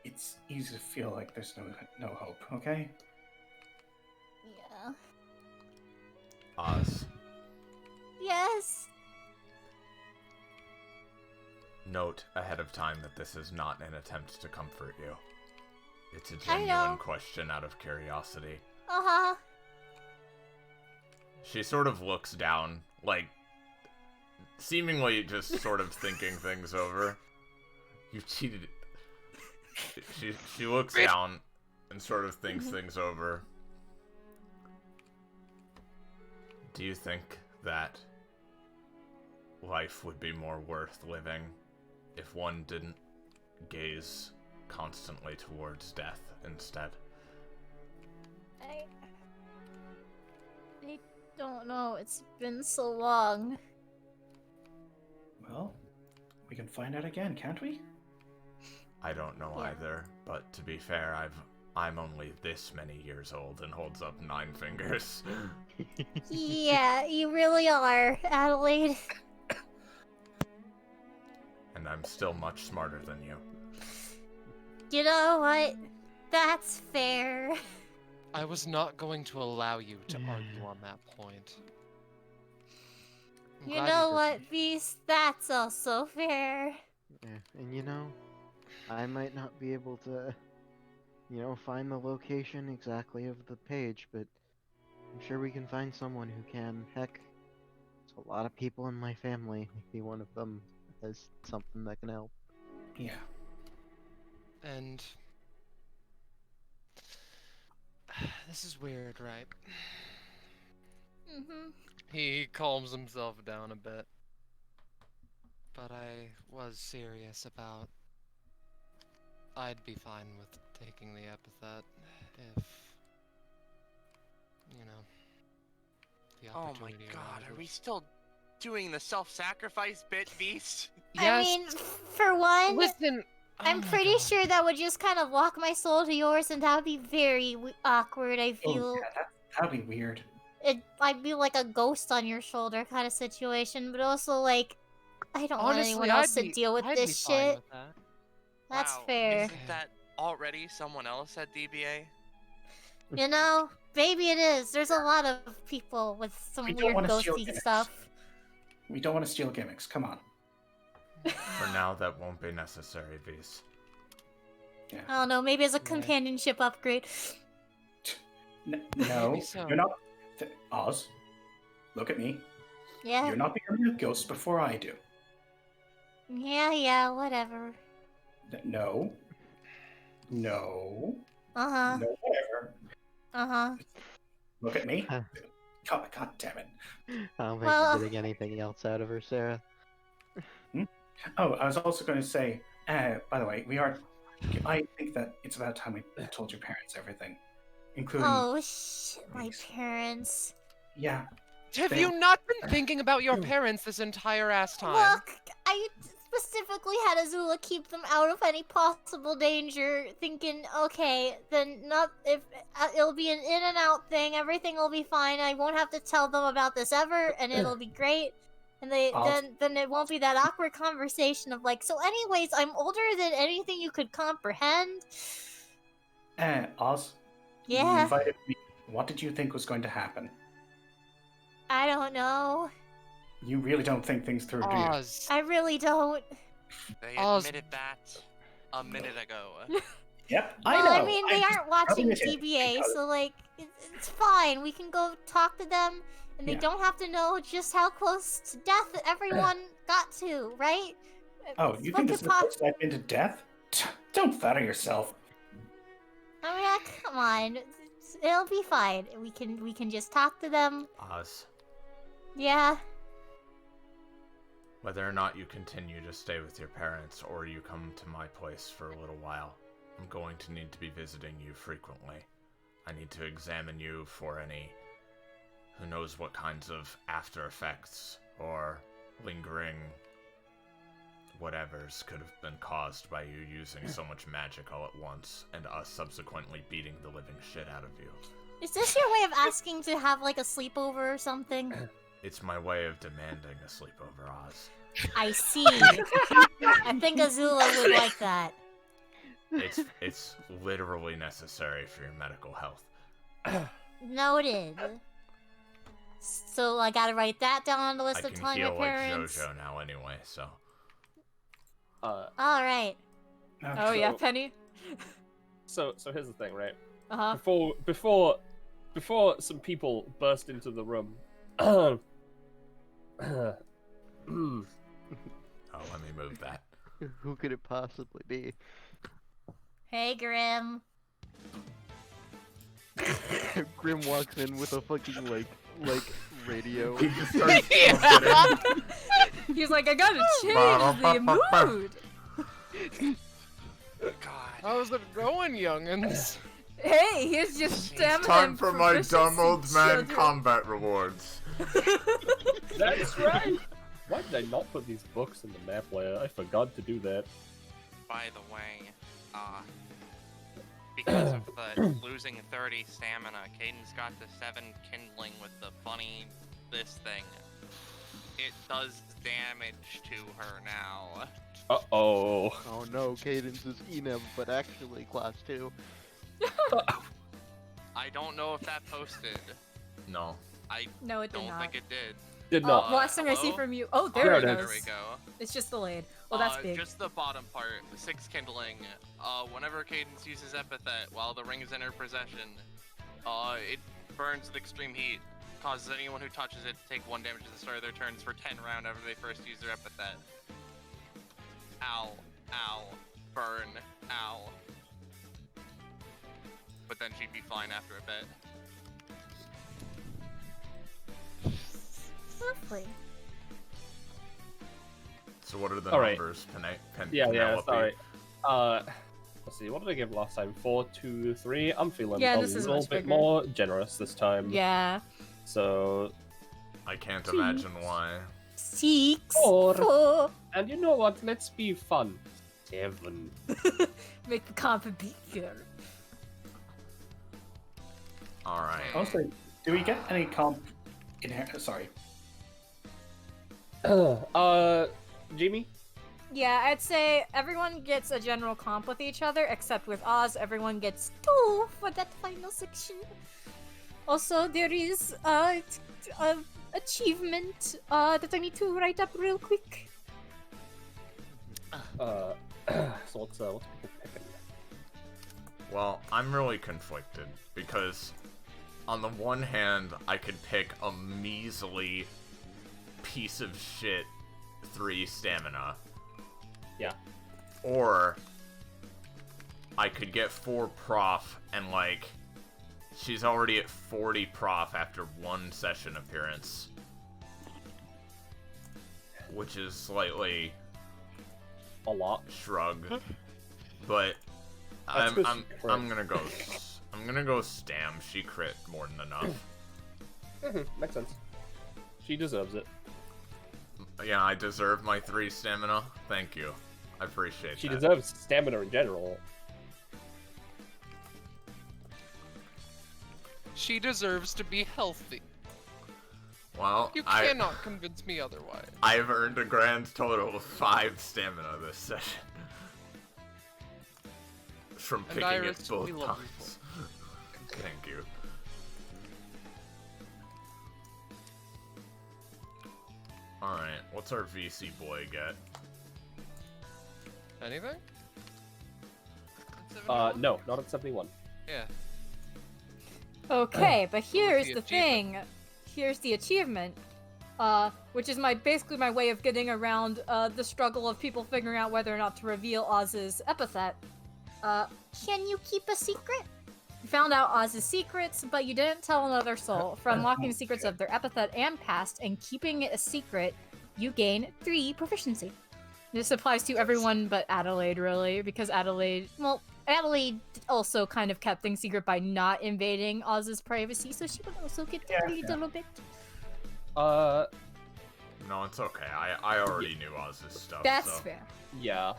It's easy to feel like there's no hope. Okay. Yeah. Oz, Yes. note ahead of time that this is not an attempt to comfort you. It's a I know. genuine question out of curiosity. Uh-huh. She sort of looks down, like, seemingly just sort of thinking things over. You cheated. She looks down and sort of thinks things over. Do you think that life would be more worth living if one didn't gaze constantly towards death instead? I don't know. It's been so long. Well, we can find out again, can't we? I don't know Yeah. either, but to be fair, I'm only this many years old and holds up 9 fingers. Yeah, you really are, Adelaide. And I'm still much smarter than you. You know what? That's fair. I was not going to allow you to argue on that point. I'm You glad know did what, Beast? That's also fair. Yeah, and you know, I might not be able to, find the location exactly of the page, but I'm sure we can find someone who can. Heck, there's a lot of people in my family. Maybe one of them has something that can help. Yeah. And this is weird, right? Mm-hmm. He calms himself down a bit. But I was serious about I'd be fine with taking the epithet if the Oh my opportunity god, are we arises. still doing the self-sacrifice bit, Beast? Yes. I mean, for one, Listen, oh I'm my pretty God. sure that would just kind of lock my soul to yours, and that would be very awkward. I Oh, feel yeah, that'd be weird. I'd be like a ghost on your shoulder kind of situation, but also like I don't want Honestly, anyone else I'd to be, deal with I'd this be fine shit. with that. That's Wow, fair. Isn't that already someone else at DBA? You know, maybe it is. There's a lot of people with some We don't weird wanna steal ghosty gimmicks. stuff. We don't want to steal gimmicks. Come on. For now, that won't be necessary, Vise. Yeah. I don't know, maybe as a Yeah. companionship upgrade. No, Maybe so. you're not. Oz, look at me. Yeah, You're not becoming a ghost before I do. yeah, whatever. No. No. Uh-huh, No, whatever. uh-huh. Look at me. Huh. God damn it. I don't think Well- you're getting anything else out of her, Sarah. Oh, I was also going to say, by the way, I think that it's about time we told your parents everything, including. Oh shit, my Thanks. parents. Yeah. Have They- you not been thinking about your parents this entire ass time? Look, I specifically had Azula keep them out of any possible danger, thinking, okay, then not if it'll be an in and out thing, everything will be fine. I won't have to tell them about this ever, and it'll be great. And then it won't be that awkward conversation of like, so anyways, I'm older than anything you could comprehend. Oz. You Yeah, invited me. What did you think was going to happen? I don't know. You really don't think things through, do you? Oz, I really don't. They Oz- admitted that. a minute ago. Yep, Well, I know. I mean, they aren't watching rubbing it in DBA, because- so like, it's fine. We can go talk to them, and they Yeah. don't have to know just how close to death everyone got to, right? Oh, you What think could this is step into death? Don't flatter yourself. I mean, come on, it'll be fine. We can just talk to them. Oz, Yeah. whether or not you continue to stay with your parents or you come to my place for a little while, I'm going to need to be visiting you frequently. I need to examine you for any who knows what kinds of after effects or lingering whatevers could have been caused by you using so much magic all at once and us subsequently beating the living shit out of you. Is this your way of asking to have like a sleepover or something? It's my way of demanding a sleepover, Oz. I see. I think Azula would like that. It's literally necessary for your medical health. Noted. So I gotta write that down on the I list of can telling heal my like parents. JoJo now anyway, so. Alright. Oh yeah, Penny. So here's the thing, right? Uh-huh. Before some people burst into the room. Oh, let me move that. Who could it possibly be? Hey, Grim. Grim walks in with a fucking like radio. He just starts He's like, I gotta change the mood. How's it going, youngins? Hey, here's just stamina. time for my proficiency dumb old man children. combat rewards. That's right. Why did I not put these books in the map layer? I forgot to do that. By the way, because of the losing 30 stamina, Caden's got the 7 kindling with the funny this thing. It does damage to her now. Uh-oh. Oh no, Cadence is ENEM, but actually class 2. I don't know if that posted. No. I No, it did don't not. think it did. Did not. Last thing I see hello? from you. Oh, There there it it is. There goes. we go. It's just delayed. Well, that's big. Just the bottom part, 6 kindling. Whenever Cadence uses Epithet while the ring is in her possession, it burns with extreme heat, causes anyone who touches it to take 1 damage at the start of their turns for 10 rounds after they first use their Epithet. Ow. Ow. Burn. Ow. But then she'd be fine after a bit. Lovely. So what are the All right. numbers, Yeah, Penelope? sorry. Let's see, what did I give last time? 4, 2, 3. I'm feeling Yeah, a this is little much bit bigger. more generous this time. Yeah. So, I can't imagine why. 6, Four. 4. and you know what? Let's be fun. 7. Make the comp bigger. Alright. Also, do we get any comp in here? Sorry. Jamie? Yeah, I'd say everyone gets a general comp with each other, except with Oz, everyone gets 2 for that final section. Also, there is a achievement that I need to write up real quick. So what's people picking? Well, I'm really conflicted because on the one hand, I could pick a measly piece of shit 3 stamina. Yeah. Or I could get 4 prof and like she's already at 40 prof after 1 session appearance. Which is slightly A lot. shrug. But That's 'cause she crit. I'm gonna go Stam. She crit more than enough. Makes sense. She deserves it. Yeah, I deserve my 3 stamina. Thank you. I appreciate She that. deserves stamina in general. She deserves to be healthy. Well, You cannot convince me otherwise. I've earned a grand total of 5 stamina this session. From And picking Iris, it both we love you times. Thank you. Alright, what's our VC boy get? Anything? 71? No, not at 71. Yeah. Okay, but here's the the thing. Here's the achievement. Which is basically my way of getting around the struggle of people figuring out whether or not to reveal Oz's epithet. Can you keep a secret? You found out Oz's secrets, but you didn't tell another soul. For unlocking secrets of their epithet and past and keeping it a secret, you gain 3 proficiency. This applies to everyone but Adelaide, really, because Adelaide also kind of kept things secret by not invading Oz's privacy, so she would also get a little bit. No, it's okay. I already knew Oz's stuff. That's so. fair. Yeah.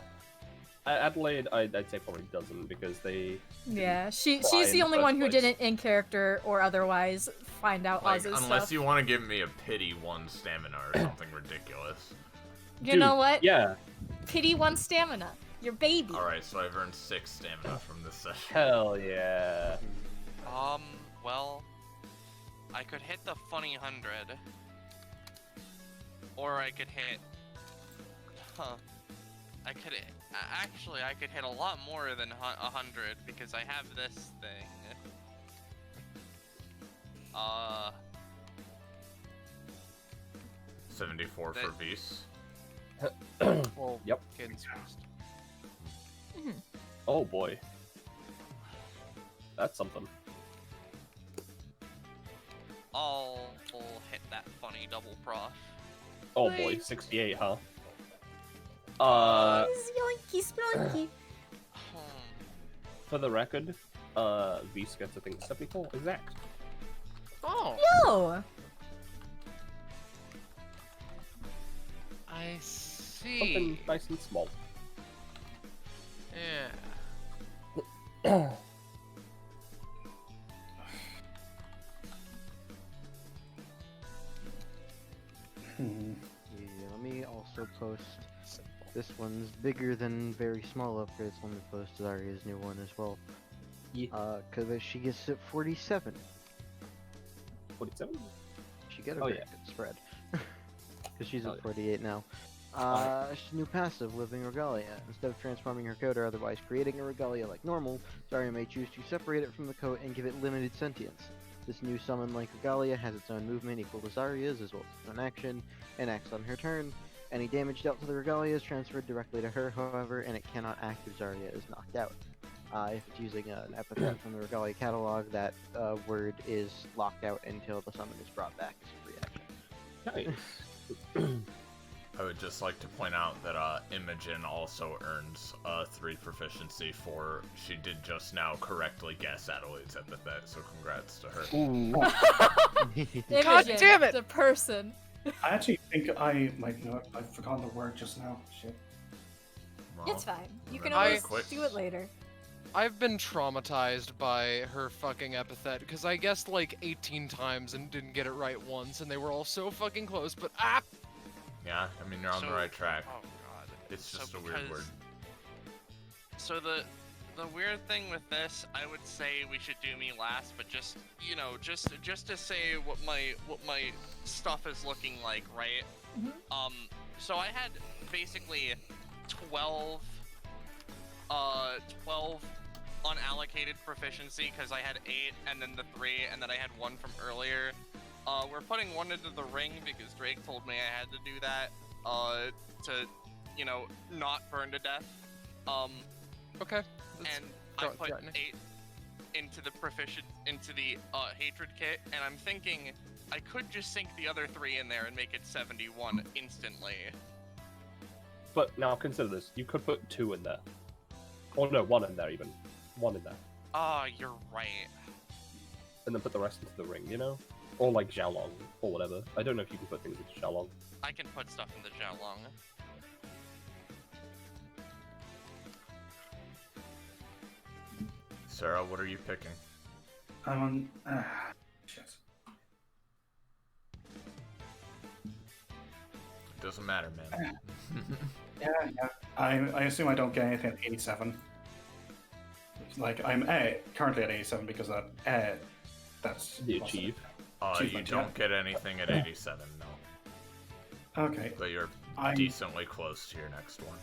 Adelaide, I'd say probably doesn't, because they... Yeah, she's Fly in the the only first one who place. didn't, in character or otherwise, find out Like, Oz's unless stuff. you want to give me a pity 1 stamina or something ridiculous. You know what? Yeah. Pity 1 stamina. Your baby. Alright, so I've earned 6 stamina from this session. Hell yeah. Well, I could hit the funny 100. Or I could hit... Actually, I could hit a lot more than 100 because I have this thing. 74 for Vis. Well, Yep. Kids first. Oh boy. That's something. I'll hit that funny double prof. Oh boy, 68, huh? Yoinky splunky. For the record, Vis gets, I think, 74 exact. Oh, No! I see. Something nice and small. Yeah. Yeah, let me also post. This one's bigger than very small upgrades. Let me post Zarya's new one as well. Yeah. Cause she gets it 47. 47? She got a Oh, very yeah. good spread. Cause she's Oh, at yeah. 48 now. She's new passive, Living Regalia. Instead of transforming her coat or otherwise creating a regalia like normal, Zarya may choose to separate it from the coat and give it limited sentience. This new summon-like regalia has its own movement equal to Zarya's, as well as its own action, and acts on her turn. Any damage dealt to the regalia is transferred directly to her, however, and it cannot act if Zarya is knocked out. If it's using an epithet from the regalia catalog, that word is locked out until the summon is brought back as a free action. Nice. I would just like to point out that Imogen also earns 3 proficiency for she did just now correctly guess Adelaide's epithet, so congrats to her. Ooh. God Imogen, damn it! The person. I actually think I might know it. I've forgotten the word just now. Shit. Well, It's fine. You can remember always quick. do it later. I've been traumatized by her fucking epithet because I guessed like 18 times and didn't get it right once, and they were all so fucking close. But Yeah, I mean, you're on the So- right track. Oh god. It's So just a weird word. So the weird thing with this, I would say we should do me last, but just just to say what my stuff is looking like, right? Mhm. So I had basically 12 unallocated proficiency because I had 8 and then the 3 and then I had 1 from earlier. We're putting 1 into the ring because Drake told me I had to do that to not burn to death. okay. That's And I put threatening. 8 into the hatred kit, and I'm thinking I could just sink the other 3 in there and make it 71 instantly. But now consider this. You could put 2 in there. Or no, 1 in there even. 1 in there. Ah, you're right. And then put the rest into the ring, you know? Or like Xiaolong, or whatever. I don't know if you can put things into Xiaolong. I can put stuff in the Xiaolong. Sarah, what are you picking? I'm on. Shit. It doesn't matter, man. Yeah. I assume I don't get anything at 87. Like, I'm currently at 87 because that's The achieve. You Achievement, don't get anything at 87, no. Okay. But you're I'm decently close to your next one.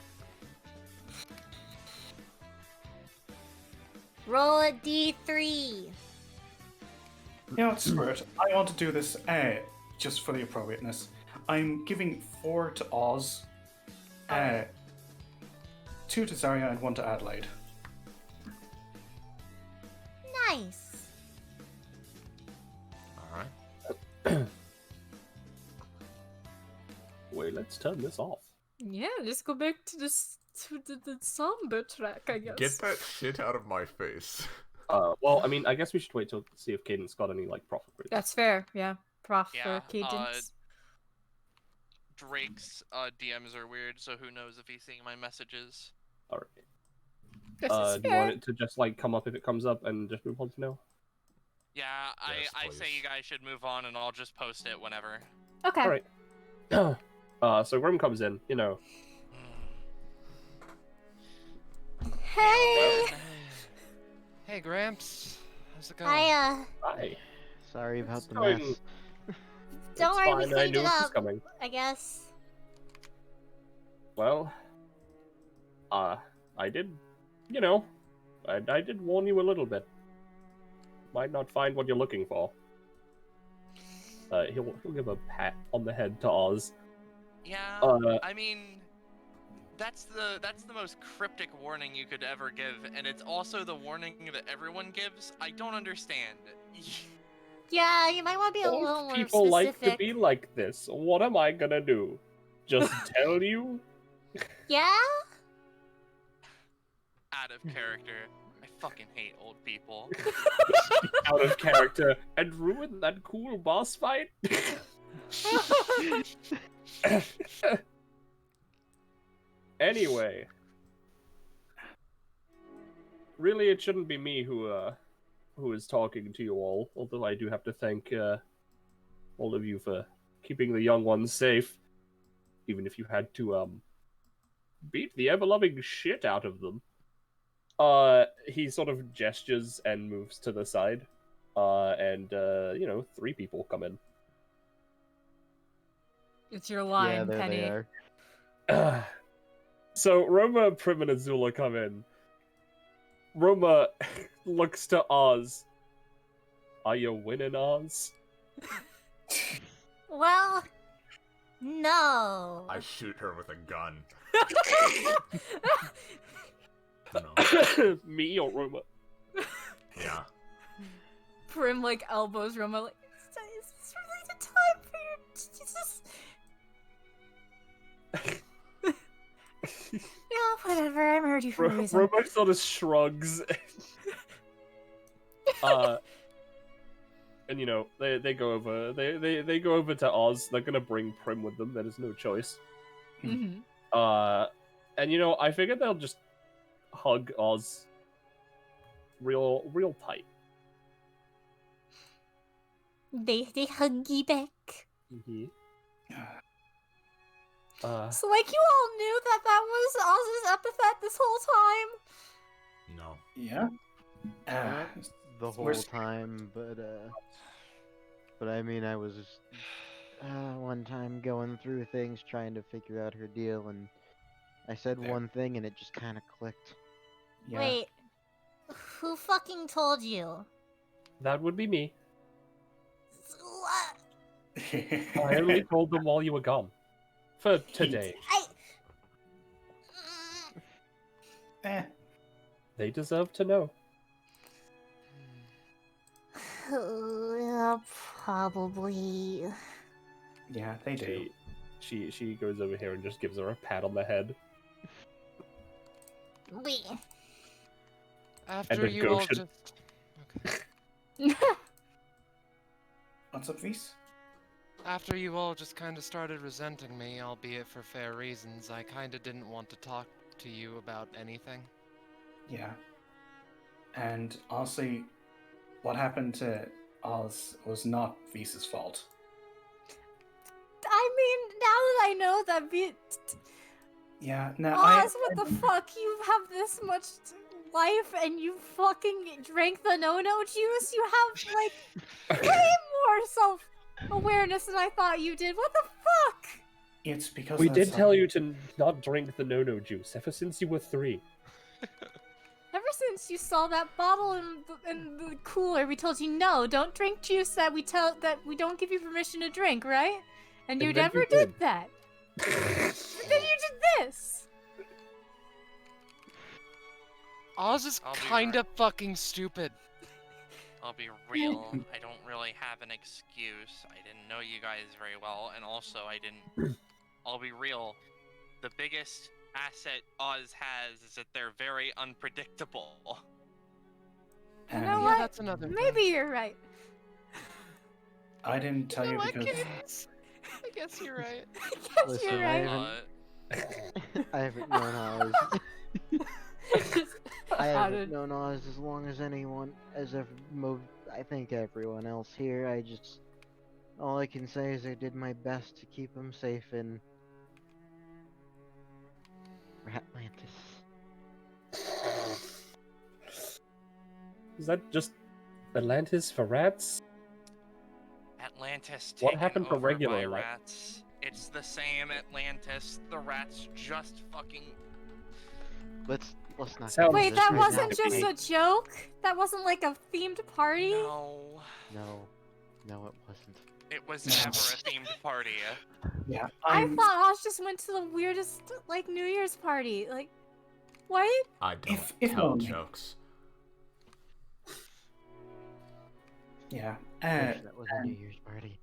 Roll a d3. You know what, screw it. I want to do this just for the appropriateness. I'm giving 4 to Oz, 2 to Zarya, and 1 to Adelaide. Nice. Alright. Wait, let's turn this off. Yeah, just go back to the somber track, I guess. Get that shit out of my face. Well, I mean, I guess we should wait to see if Caden's got any, like, profit rates. That's fair, yeah. Prof Yeah, for cadence. Drake's DMs are weird, so who knows if he's seeing my messages. Alright. This is Do you fair. want it to just, like, come up if it comes up and just move on for now? Yeah, Yes, I say please. you guys should move on, and I'll just post it whenever. Okay. Alright. So Grim comes in, you know. Hey! Hey, Gramps. How's it going? Hi. Sorry about the going- mess. Don't It's worry, we fine, I cleaned knew it it was up, coming. I guess. Well, I did, you know, I did warn you a little bit. Might not find what you're looking for. He'll give a pat on the head to Oz. Yeah, I mean, that's the most cryptic warning you could ever give, and it's also the warning that everyone gives. I don't understand. Yeah, you might want to be a little Most more people specific. like to be like this. What am I gonna do? Just tell you? Yeah? Out of character. I fucking hate old people. Out of character and ruin that cool boss fight? Anyway. Really, it shouldn't be me who is talking to you all, although I do have to thank all of you for keeping the young ones safe, even if you had to beat the ever-loving shit out of them. He sort of gestures and moves to the side, and 3 people come in. It's your Yeah, line, there Penny. they are. So Roma, Prim, and Azula come in. Roma looks to Oz. Are you winning, Oz? Well, no. I shoot her with a gun. No. Me or Roma? Yeah. Prim, like, elbows Roma, like, is this really the time for you to just... Yeah, whatever. I heard you for a reason. Roma sort of shrugs. And they go over. They go over to Oz. They're gonna bring Prim with them. There is no choice. Mhm. And I figured they'll just hug Oz real tight. They hug you back. Mm-hmm. So, like, you all knew that was Oz's epithet this whole time? No. Yeah. The whole we're- time, but I mean, I was one time going through things trying to figure out her deal, and I said There. one thing and it just kind of clicked. Yeah. Wait, who fucking told you? That would be me. What? I only told them while you were gone. For today. They deserve to know. Probably. Yeah, they do. She goes over here and just gives her a pat on the head. Wait. After then you all Goshen. just... What's up, Vise? After you all just kind of started resenting me, albeit for fair reasons, I kind of didn't want to talk to you about anything. Yeah. And honestly, what happened to Oz was not Vise's fault. I mean, now that I know that Yeah, no, Oz, what the fuck? You have this much life and you fucking drank the no-no juice? You have, like, way more self-awareness than I thought you did. What the fuck? It's because We of did that tell song. you to not drink the no-no juice ever since you were 3. Ever since you saw that bottle in the cooler, we told you no, don't drink juice that we don't give you permission to drink, right? And you And then never you did did. that. But then you did this. Oz is I'll be kinda fucking stupid. I'll be real. I don't really have an excuse. I didn't know you guys very well, and also I didn't. I'll be real. The biggest asset Oz has is that they're very unpredictable. You know And what? That's another thing. Maybe you're right. I didn't tell you what, because kids? I guess you're right. Yes, Listen, you're I right. haven't- I haven't known Oz. I haven't known Oz as long as anyone, I think everyone else here. All I can say is I did my best to keep him safe in Atlantis. Is that just Atlantis for rats? Atlantis What taken happened for over regular by life? rats. It's the same Atlantis. The rats just fucking. Let's not. Sounds Wait, this that right wasn't now. just a joke? That wasn't like a themed party? No, No, it wasn't. it was never a themed party. yeah, I thought Oz just went to the weirdest, like, New Year's party. Like, what? I don't if tell only. jokes. yeah. Wish that was a New Year's party.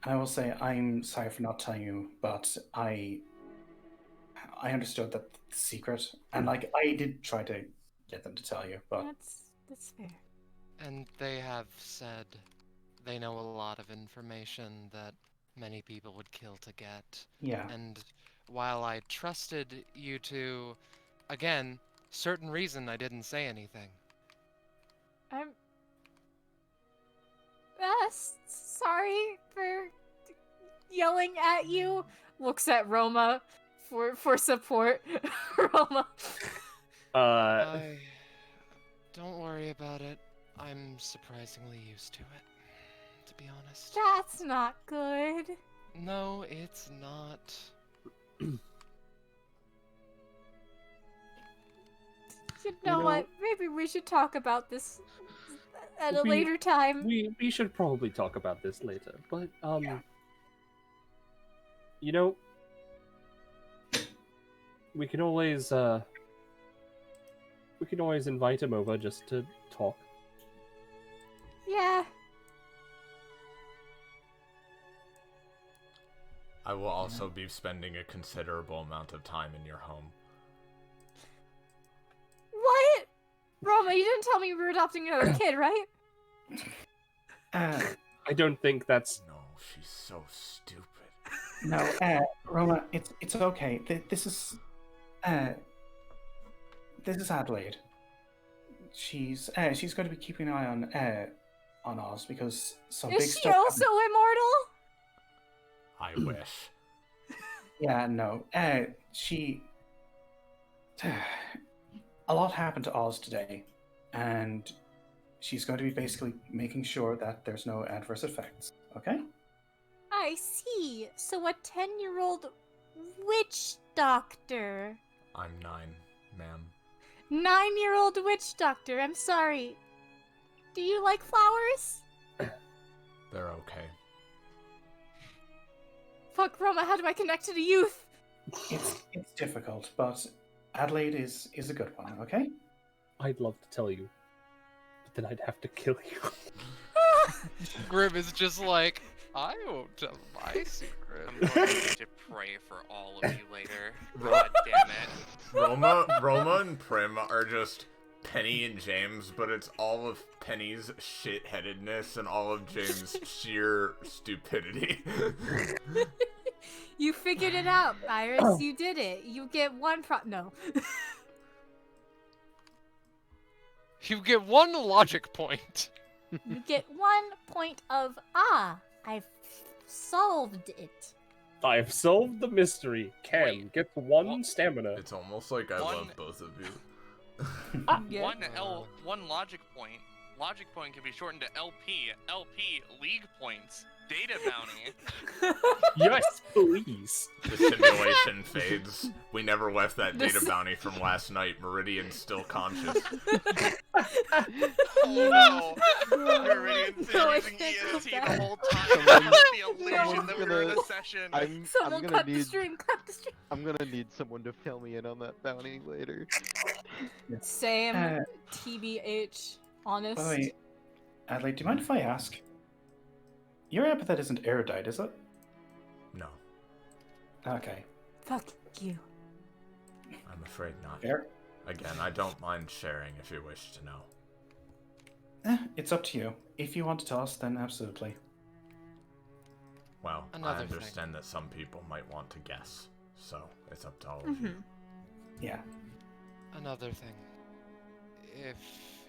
I will say I'm sorry for not telling you, but I understood that secret, and like I did try to get them to tell you, but That's fair. And they have said they know a lot of information that many people would kill to get. yeah. And while I trusted you two, again, certain reason I didn't say anything. I'm sorry for yelling at you. Looks at Roma for support. Roma. Don't worry about it. I'm surprisingly used to it, to be honest. That's not good. No, it's not. You know what? Maybe we should talk about this at a We- later time. We should probably talk about this later, but Yeah. you know, we can always invite him over just to talk. Yeah. I will also be spending a considerable amount of time in your home. What? Roma, you didn't tell me you were adopting another kid, right? I don't think that's No, she's so stupid. No, Roma, it's okay. This is Adelaide. She's going to be keeping an eye on Oz because some big Is she stuff. also immortal? I wish. Yeah, no. She. A lot happened to Oz today, and she's going to be basically making sure that there's no adverse effects. Okay? I see. So a 10-year-old witch doctor. I'm 9, ma'am. 9-year-old witch doctor. I'm sorry. Do you like flowers? They're okay. Fuck, Roma, how do I connect to the youth? It's difficult, but Adelaide is a good one. Okay? I'd love to tell you, but then I'd have to kill you. Grim is just like, I won't tell my secret. I'm going to need to pray for all of you later. God damn it. Roma and Prim are just Penny and James, but it's all of Penny's shit-headedness and all of James' sheer stupidity. You figured it out, Iris. You did it. You get one no. You get one logic point. You get 1 point of, I've solved it. I've solved the mystery. Cam Wait, gets 1 what? stamina. It's almost like I One- love both of you. Yeah. One logic point. Logic point can be shortened to LP. LP league points. Data bounty. Yes, please. The simulation fades. We never left that data bounty from last night. Meridian's still conscious. Oh no! Meridian's been No, I using can't go EST back. the whole time. Someone- The illusion that we were in a session. I'm Someone gonna cut need the stream, cut the stream. I'm gonna need someone to fill me in on that bounty later. Same, Uh, TBH, honest. By the way, Adelaide, do you mind if I ask? Your epithet isn't erudite, is it? No, Okay. Fuck you. I'm afraid not. Fair. Again, I don't mind sharing if you wish to know. It's up to you. If you want to tell us, then absolutely. Well, Another I thing. understand that some people might want to guess, so it's up to all of you. Yeah. Another thing. If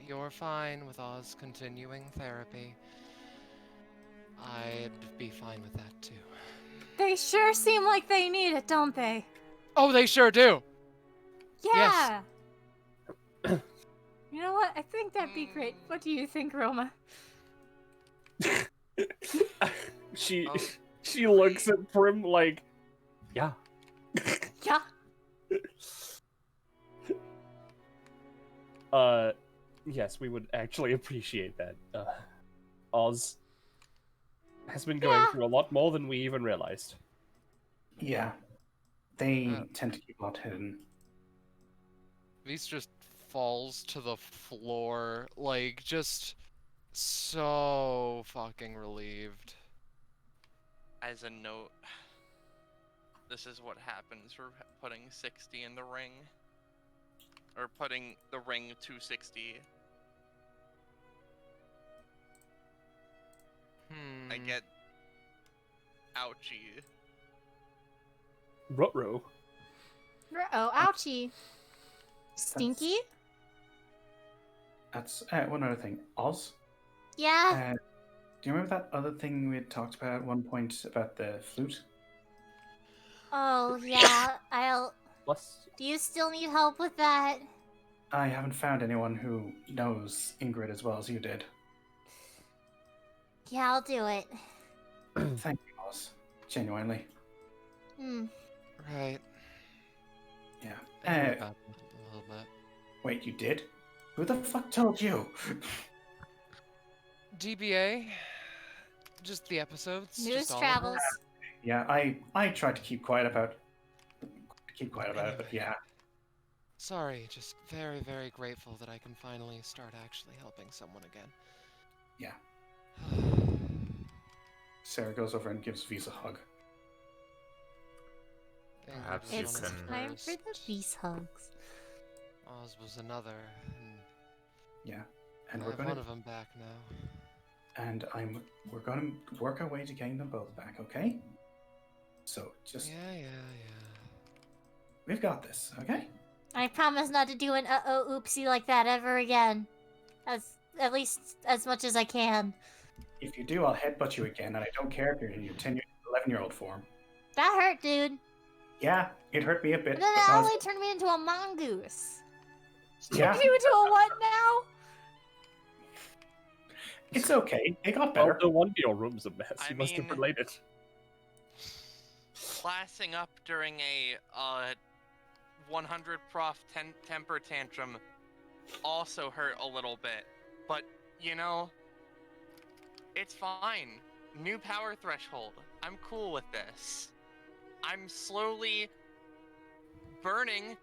you're fine with Oz continuing therapy, I'd be fine with that too. They sure seem like they need it, don't they? Oh, they sure do! Yeah! You know what? I think that'd be great. What do you think, Roma? She Oh. she looks at Prim like, yeah. Yeah. Yes, we would actually appreciate that. Oz has been going through a lot more than we even realized. Yeah. They tend to keep a lot hidden. Vise just falls to the floor, like, just so fucking relieved. As a note, this is what happens for putting 60 in the ring. Or putting the ring to 60. I get ouchie. Ruh-roh. Oh, ouchie. Stinky? That's one other thing. Oz? Yeah. Do you remember that other thing we had talked about at one point about the flute? Oh, yeah. Plus, Do you still need help with that? I haven't found anyone who knows Ingrid as well as you did. Yeah, I'll do it. Thank you, Oz. Genuinely. Hmm. Right. Yeah. I heard about that a little bit. Wait, you did? Who the fuck told you? DBA? Just the episodes? News just all of travels. them? Yeah, I tried to keep quiet about it, but yeah. Sorry, just very, very grateful that I can finally start actually helping someone again. Yeah. Sarah goes over and gives Vise a hug. Ingrid Perhaps was you It's one of the can- time for first. the peace hugs. Oz was another, and Yeah. And I we're have gonna one of them back now. we're gonna work our way to getting them both back, okay? So just Yeah. we've got this, okay? I promise not to do an oopsie like that ever again. At least as much as I can. If you do, I'll headbutt you again, and I don't care if you're in your 11-year-old form. That hurt, dude. Yeah, it hurt me a bit. And then but it not as- only turned me into a mongoose. Yeah, You into a what now? it's okay. It got well, better. no wonder your room's a mess. I You must have mean- related. Classing up during a 100 prof temper tantrum also hurt a little bit. But, you know, it's fine. New power threshold. I'm cool with this. I'm slowly burning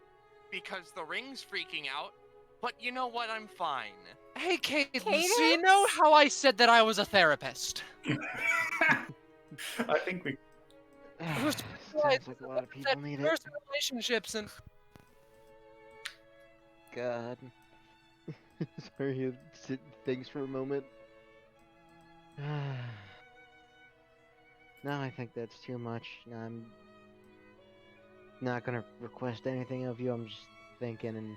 because the ring's freaking out. But you know what? I'm fine. Hey, Cadence, so you Cadence? know how I said that I was a therapist? I think we. Just Sounds like a lot of people That need it. person relationships and God. Sorry, you thanks for a moment. No, I think that's too much. I'm not gonna request anything of you. I'm just thinking, and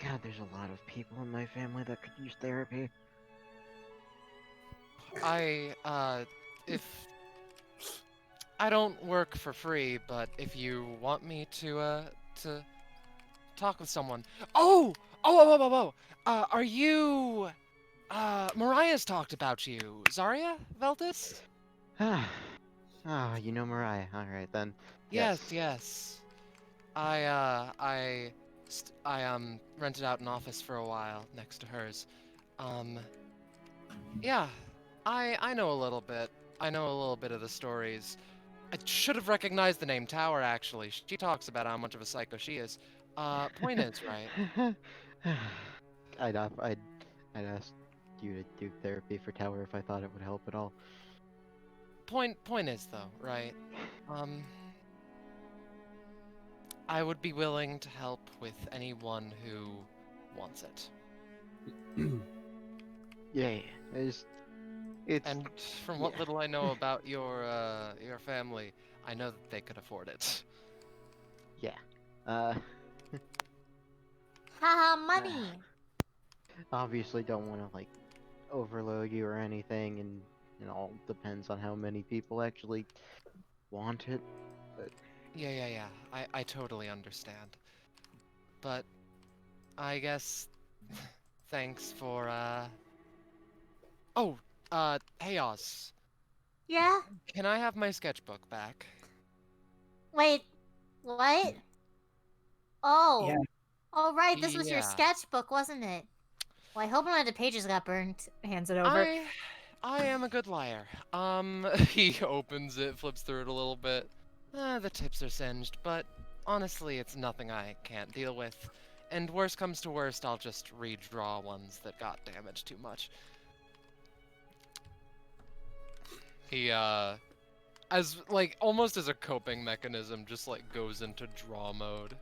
God, there's a lot of people in my family that could use therapy. if I don't work for free, but if you want me to talk with someone. Oh! Are you, Mariah's talked about you. Zarya Veldis? You know Mariah. All right then. Yes. I rented out an office for a while next to hers. Yeah, I know a little bit. I know a little bit of the stories. I should have recognized the name Tower, actually. She talks about how much of a psycho she is. Point is, right? I'd ask you to do therapy for Tower if I thought it would help at all. Point is, though, right? I would be willing to help with anyone who wants it. Yeah, it's And from what yeah. little I know about your family, I know that they could afford it. yeah. Uh, Haha, money. obviously don't want to like overload you or anything, and it all depends on how many people actually want it. But Yeah. I totally understand. But I guess thanks for Oh, hey Oz. Yeah? Can I have my sketchbook back? Wait, what? Oh. Yeah. Oh, right, this was your Yeah. sketchbook, wasn't it? Well, I hope none of the pages got burnt. Hands it over. I am a good liar. He opens it, flips through it a little bit. The tips are singed, but honestly, it's nothing I can't deal with. And worst comes to worst, I'll just redraw ones that got damaged too much. He, as, like, almost as a coping mechanism, just, like, goes into draw mode.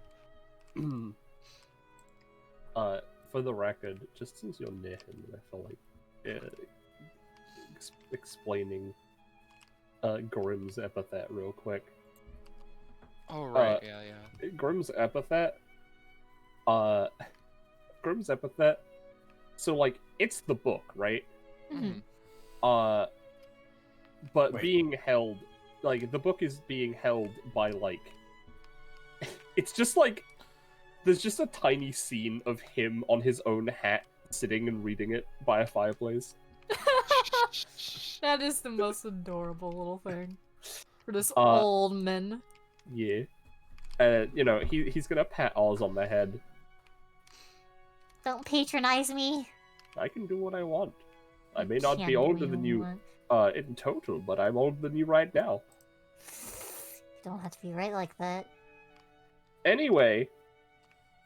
For the record, just since you're near him, I feel like explaining Grimm's epithet real quick. Oh, right, yeah. Grimm's epithet. Grimm's epithet. So, like, it's the book, right? Mhm. But Wait. being held, like, the book is being held by, like, it's just like, there's just a tiny scene of him on his own hat, sitting and reading it by a fireplace. That is the most adorable little thing. For this Uh, old man. Yeah. You know, he's gonna pat Oz on the head. Don't patronize me. I can do what I want. I You may not can be do older what than you you want. in total, but I'm older than you right now. You don't have to be right like that. Anyway,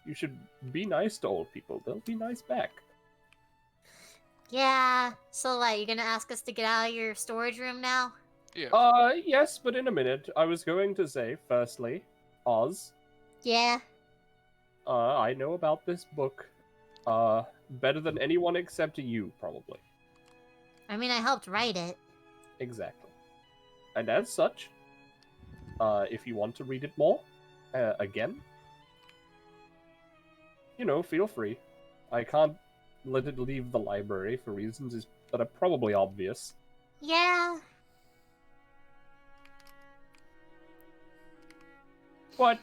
you should be nice to old people. They'll be nice back. Yeah. So, what, you gonna ask us to get out of your storage room now? Yeah. Yes, but in a minute. I was going to say, firstly, Oz, Yeah. I know about this book, better than anyone except you, probably. I mean, I helped write it. Exactly. And as such, if you want to read it more, again, you know, feel free. I can't let it leave the library for reasons that are probably obvious. Yeah. But,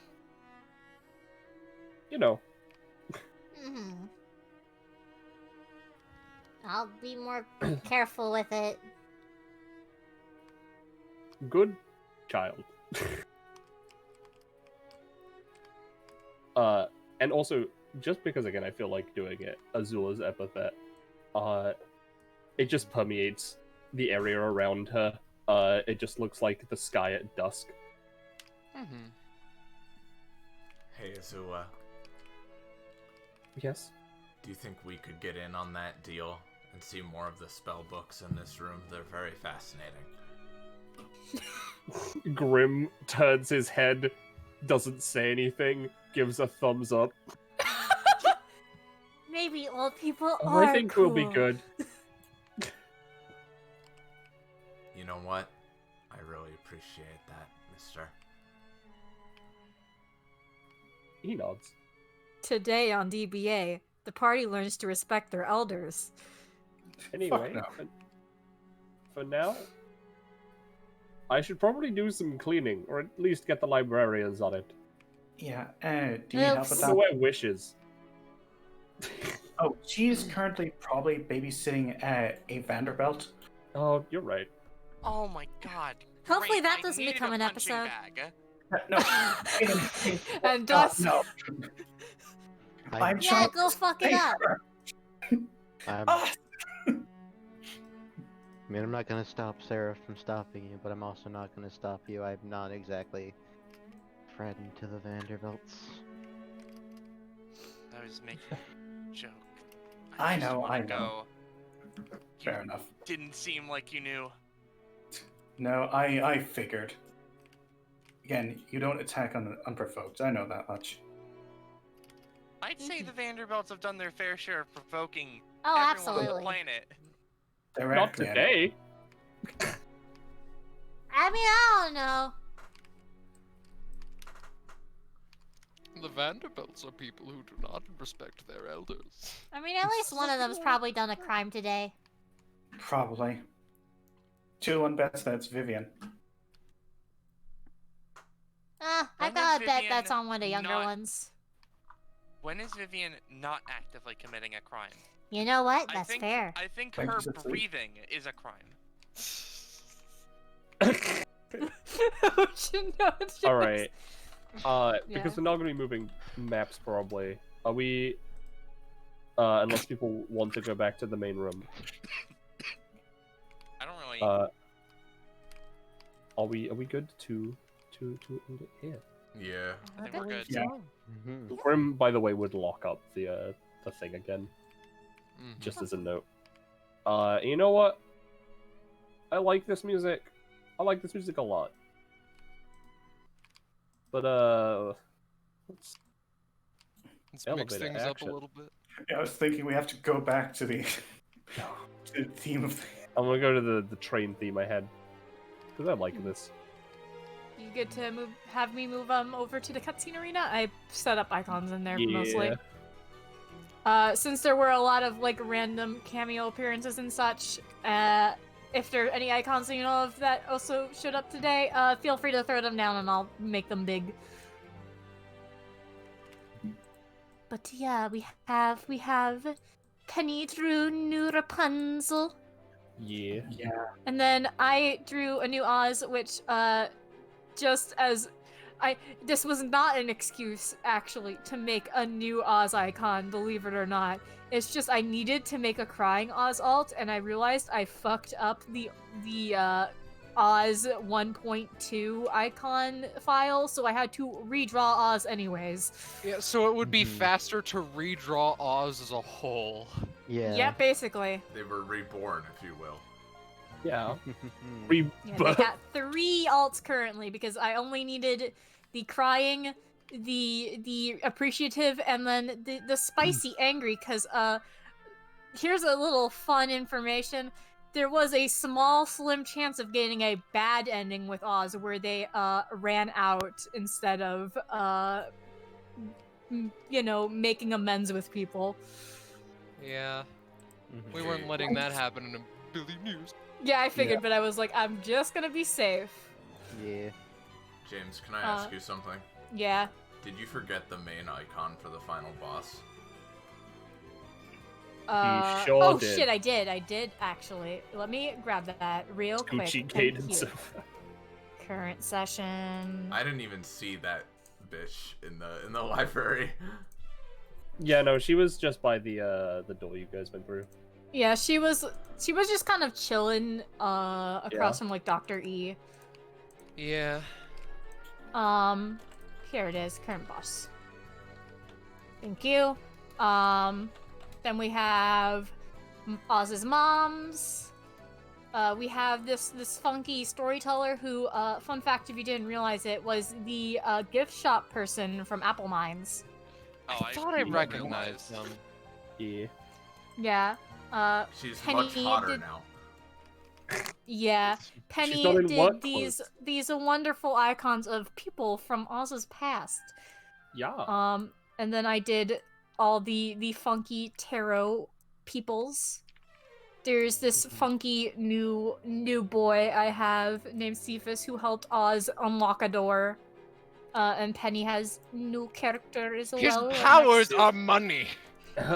you know, Hmm. I'll be more careful with it. good child. And also, just because, again, I feel like doing it, Azula's epithet, it just permeates the area around her. It just looks like the sky at dusk. Mm-hmm. Hey, Azula, Yes? do you think we could get in on that deal and see more of the spell books in this room? They're very fascinating. Grim turns his head, doesn't say anything, gives a thumbs up. Maybe old people Oh, are I think cool. we'll be good. You know what? I really appreciate that, mister. He nods. Today on DBA, the party learns to respect their elders. Anyway, no. for now, I should probably do some cleaning, or at least get the librarians on it. Yeah. Do you help Oops. with So that? where wishes. Oh, she is currently probably babysitting a Vanderbilt. Oh, you're right. Oh my god. Hopefully Great, that I doesn't needed become a an punching episode. bag. No. And Dust. No. I'm Yeah, trying go to fuck it save up. her. I mean, I'm not gonna stop Sarah from stopping you, but I'm also not gonna stop you. I'm not exactly friend to the Vanderbilts. I was making a joke. I just know, wanna I know. Go. Fair enough. Didn't seem like you knew. No, I figured. Again, you don't attack unprovoked. I know that much. I'd say the Vanderbilts have done their fair share of provoking Oh, everyone on absolutely. the planet. Not Directly. today. I mean, I don't know. The Vanderbilts are people who do not respect their elders. I mean, at least one of them's probably done a crime today. Probably. 2-1 bets that's Vivian. I When got is a bet Vivian that's on one of the younger not- ones. When is Vivian not actively committing a crime? You know what? That's fair. I think Thank her you, Cecily. breathing is a crime. All right. Yeah. Because we're not going to be moving maps, probably. Are we? Unless people want to go back to the main room. I don't really. Are we good to end it here? Yeah. I think we're good. Yeah. Mm-hmm. Grim, by the way, would lock up the thing again, Mhm. just as a note. You know what? I like this music. I like this music a lot. But let's Let's mix elevator things up action. a little bit. Yeah, I was thinking we have to go back to the, to the theme of the... I'm gonna go to the train theme I had because I like this. You get to have me move over to the cutscene arena. I set up icons in there Yeah. mostly. Since there were a lot of like random cameo appearances and such, if there are any icons that you know of that also showed up today, feel free to throw them down and I'll make them big. But yeah, we have Penny drew new Rapunzel. Yeah. Yeah. And then I drew a new Oz, which, just as this was not an excuse, actually, to make a new Oz icon, believe it or not. It's just I needed to make a crying Oz alt, and I realized I fucked up the Oz 1.2 icon file, so I had to redraw Oz anyways. Yeah, so it would be Mhm. faster to redraw Oz as a whole. Yeah. Yeah, basically. They were reborn, if you will. Yeah. Yeah, they got 3 alts currently because I only needed the crying, the appreciative, and then the spicy angry. Because here's a little fun information: there was a small, slim chance of getting a bad ending with Oz, where they ran out instead of making amends with people. Yeah, Mhm. we weren't letting that happen in a billion years. Yeah, I figured, but I was like, I'm just gonna be safe. Yeah. James, can I ask you something? Yeah. Did you forget the main icon for the final boss? sure Oh did. shit, I did actually. Let me grab that real quick. Gucci Thank cadence. you. Current session. I didn't even see that bitch in the library. Yeah, no, she was just by the door you guys went through. Yeah, she was just kind of chilling across Yeah. from like Dr. E. Yeah. Here it is, current boss. Thank you. Then we have Oz's moms. We have this funky storyteller who, fun fact if you didn't realize it, was the gift shop person from Apple Mines. Oh, I thought I Yeah. recognized them. Yeah. Yeah. She's Penny much hotter did- now. Yeah. Penny not in what did these wonderful icons of people from Oz's past. Yeah. And then I did all the funky tarot peoples. There's this funky new boy I have named Cephas who helped Oz unlock a door. And Penny has new character as His well. powers are money.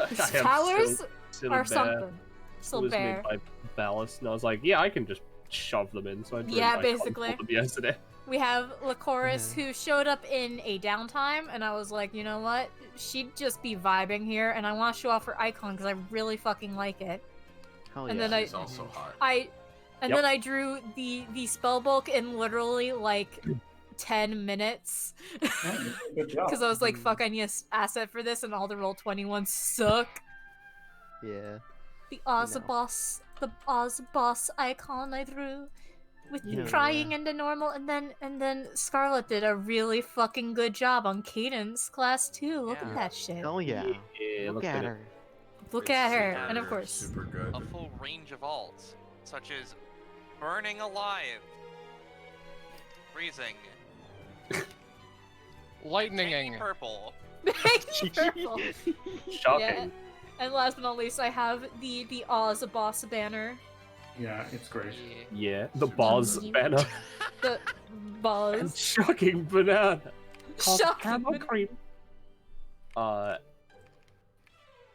His I am powers still are there. something. It Still was bear. made by Ballast, and I was like, yeah, I can just shove them in. So I drew Yeah, an icon basically. for them yesterday. We have Lycoris, who showed up in a downtime, and I was like, you know what? She'd just be vibing here, and I want to show off her icon because I really fucking like it. Hell And yeah. then She's also hot. then I drew the spell book in literally like 10 minutes Good job. because I was like, fuck, I need an asset for this, and all the roll 21s suck. Yeah. The Oz boss icon I drew with the Yeah, crying and the normal, and then Scarlet did a really fucking good job on Cadence Class 2. Look Yeah. at that shit. Hell yeah. Yeah, Look at her. Look It's at her, super- and of course, super good. A full range of alts, such as burning alive, freezing, Lightning. changing purple. purple. Shocking. Yeah. And last but not least, I have the Oz boss banner. Yeah, it's great. Yeah, the Boz banner. The And Buzz. shocking banana. Shocking Caramel banana. cream.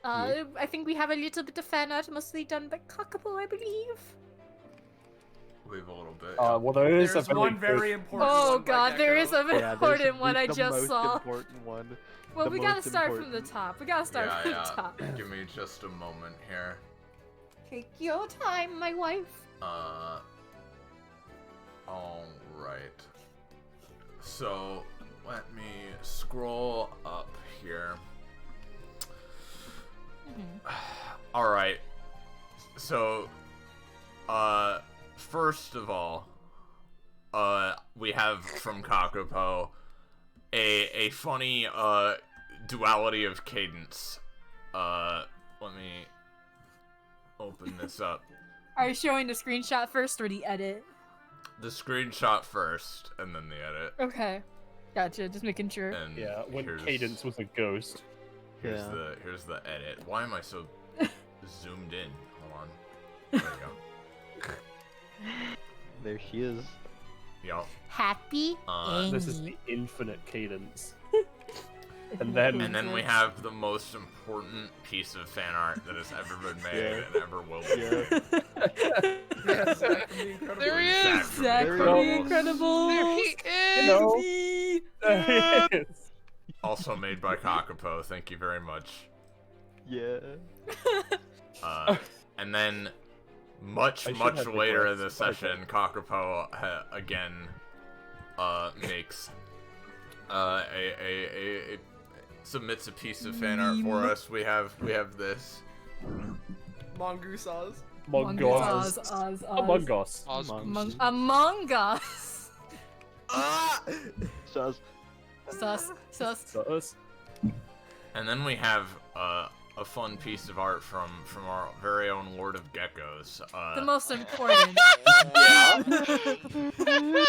I think we have a little bit of fan art, mostly done by Kakapo, I believe. We have a little bit. Well, there is There's a one very important Oh one by god, there is Gecko. an important one I the just most saw. important one. Well, the we gotta most start from important. the top. We gotta start from the top. Give me just a moment here. Take your time, my wife. Alright. So, let me scroll up here. Alright. So, first of all, we have from Kakapo a funny, duality of cadence. Let me open this up. Are you showing the screenshot first or the edit? The screenshot first, and then the edit. Okay. Gotcha, just making sure. And Yeah, when here's, Cadence was a ghost. Here's Yeah. here's the edit. Why am I so zoomed in? Hold on. There we go. There she is. Yup. Happy This is Amy. the infinite Cadence. And then we have the most important piece of fan art that has ever been made and ever will be. Yeah, Zach from The Incredibles. There he is! Zach There from he The is. Incredibles! There he is! No. There he is. Also made by Kakapo. Thank you very much. Yeah. And then much I should much have later in the regrets, but session, Kakapo again makes a submits a piece of fan art for us. We have this. Mongoose Oz. Among Oz, Us. Oz, Oz. Among Us. Among Us. Sus. Sus. Us. And then we have a fun piece of art from our very own Lord of Geckos. The most important.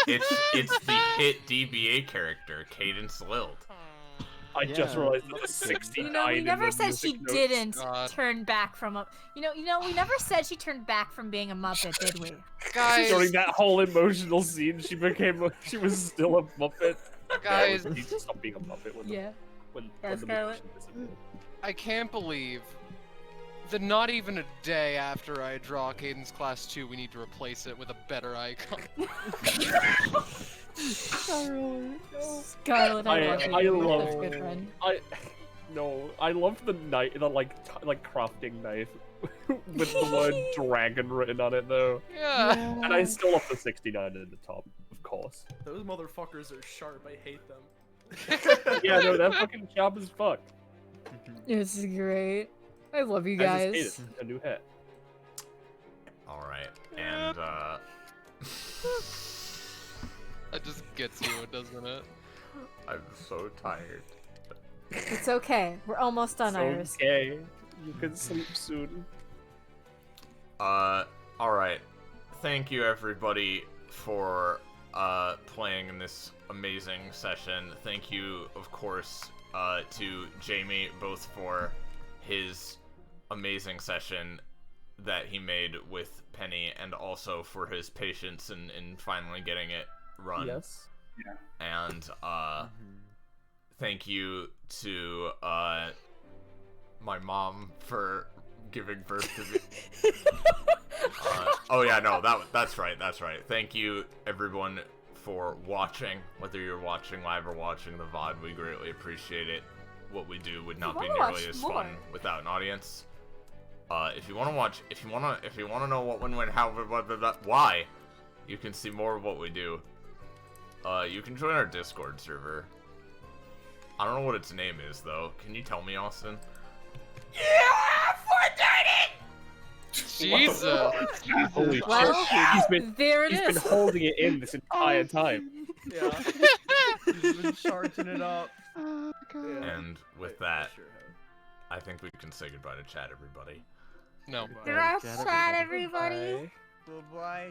It's the hit DBA character, Cadence Lilt. I just Yeah. realized that the 69 You know, we in never the said she music notes. didn't God. turn back from a. You know, we never said she turned back from being a Muppet, did we? Guys, During that whole emotional scene, she was still a Muppet. guys, She stopped being a Muppet when Yeah. when Yeah, the Scarlet. magician disappeared. I can't believe that not even a day after I draw Cadence Class 2, we need to replace it with a better icon. Scarlet, I love you. I You're love- such a good friend. I love the knife, the like crafting knife with the word dragon written on it though. Yeah. And I still love the 69 at the top, of course. Those motherfuckers are sharp. I hate them. Yeah, no, that fucking job is fucked. This is great. I love you I guys. just hate it. A new hat. Alright, and That just gets you, doesn't it? I'm so tired. It's okay. We're almost done, Iris. Okay, you can sleep soon. Alright. Thank you everybody for playing in this amazing session. Thank you, of course, to Jamie, both for his amazing session that he made with Penny, and also for his patience in finally getting it run. Yes. And thank you to my mom for giving birth to me. Oh yeah, no, that's right. Thank you, everyone, for watching. Whether you're watching live or watching the VOD, we greatly appreciate it. What we do would not be nearly as fun without an audience. If you want to watch, if you want to know what, when, how, why, you can see more of what we do. You can join our Discord server. I don't know what its name is though. Can you tell me, Austin? Yeah, Jesus. Holy Well, shit. there it He's is. been holding it in this entire time. Yeah. He's been charging it up. Oh, God. Yeah. And with that, I think we can say goodbye to chat, everybody. No. Goodbye, Chat, everybody. Bye. Bye.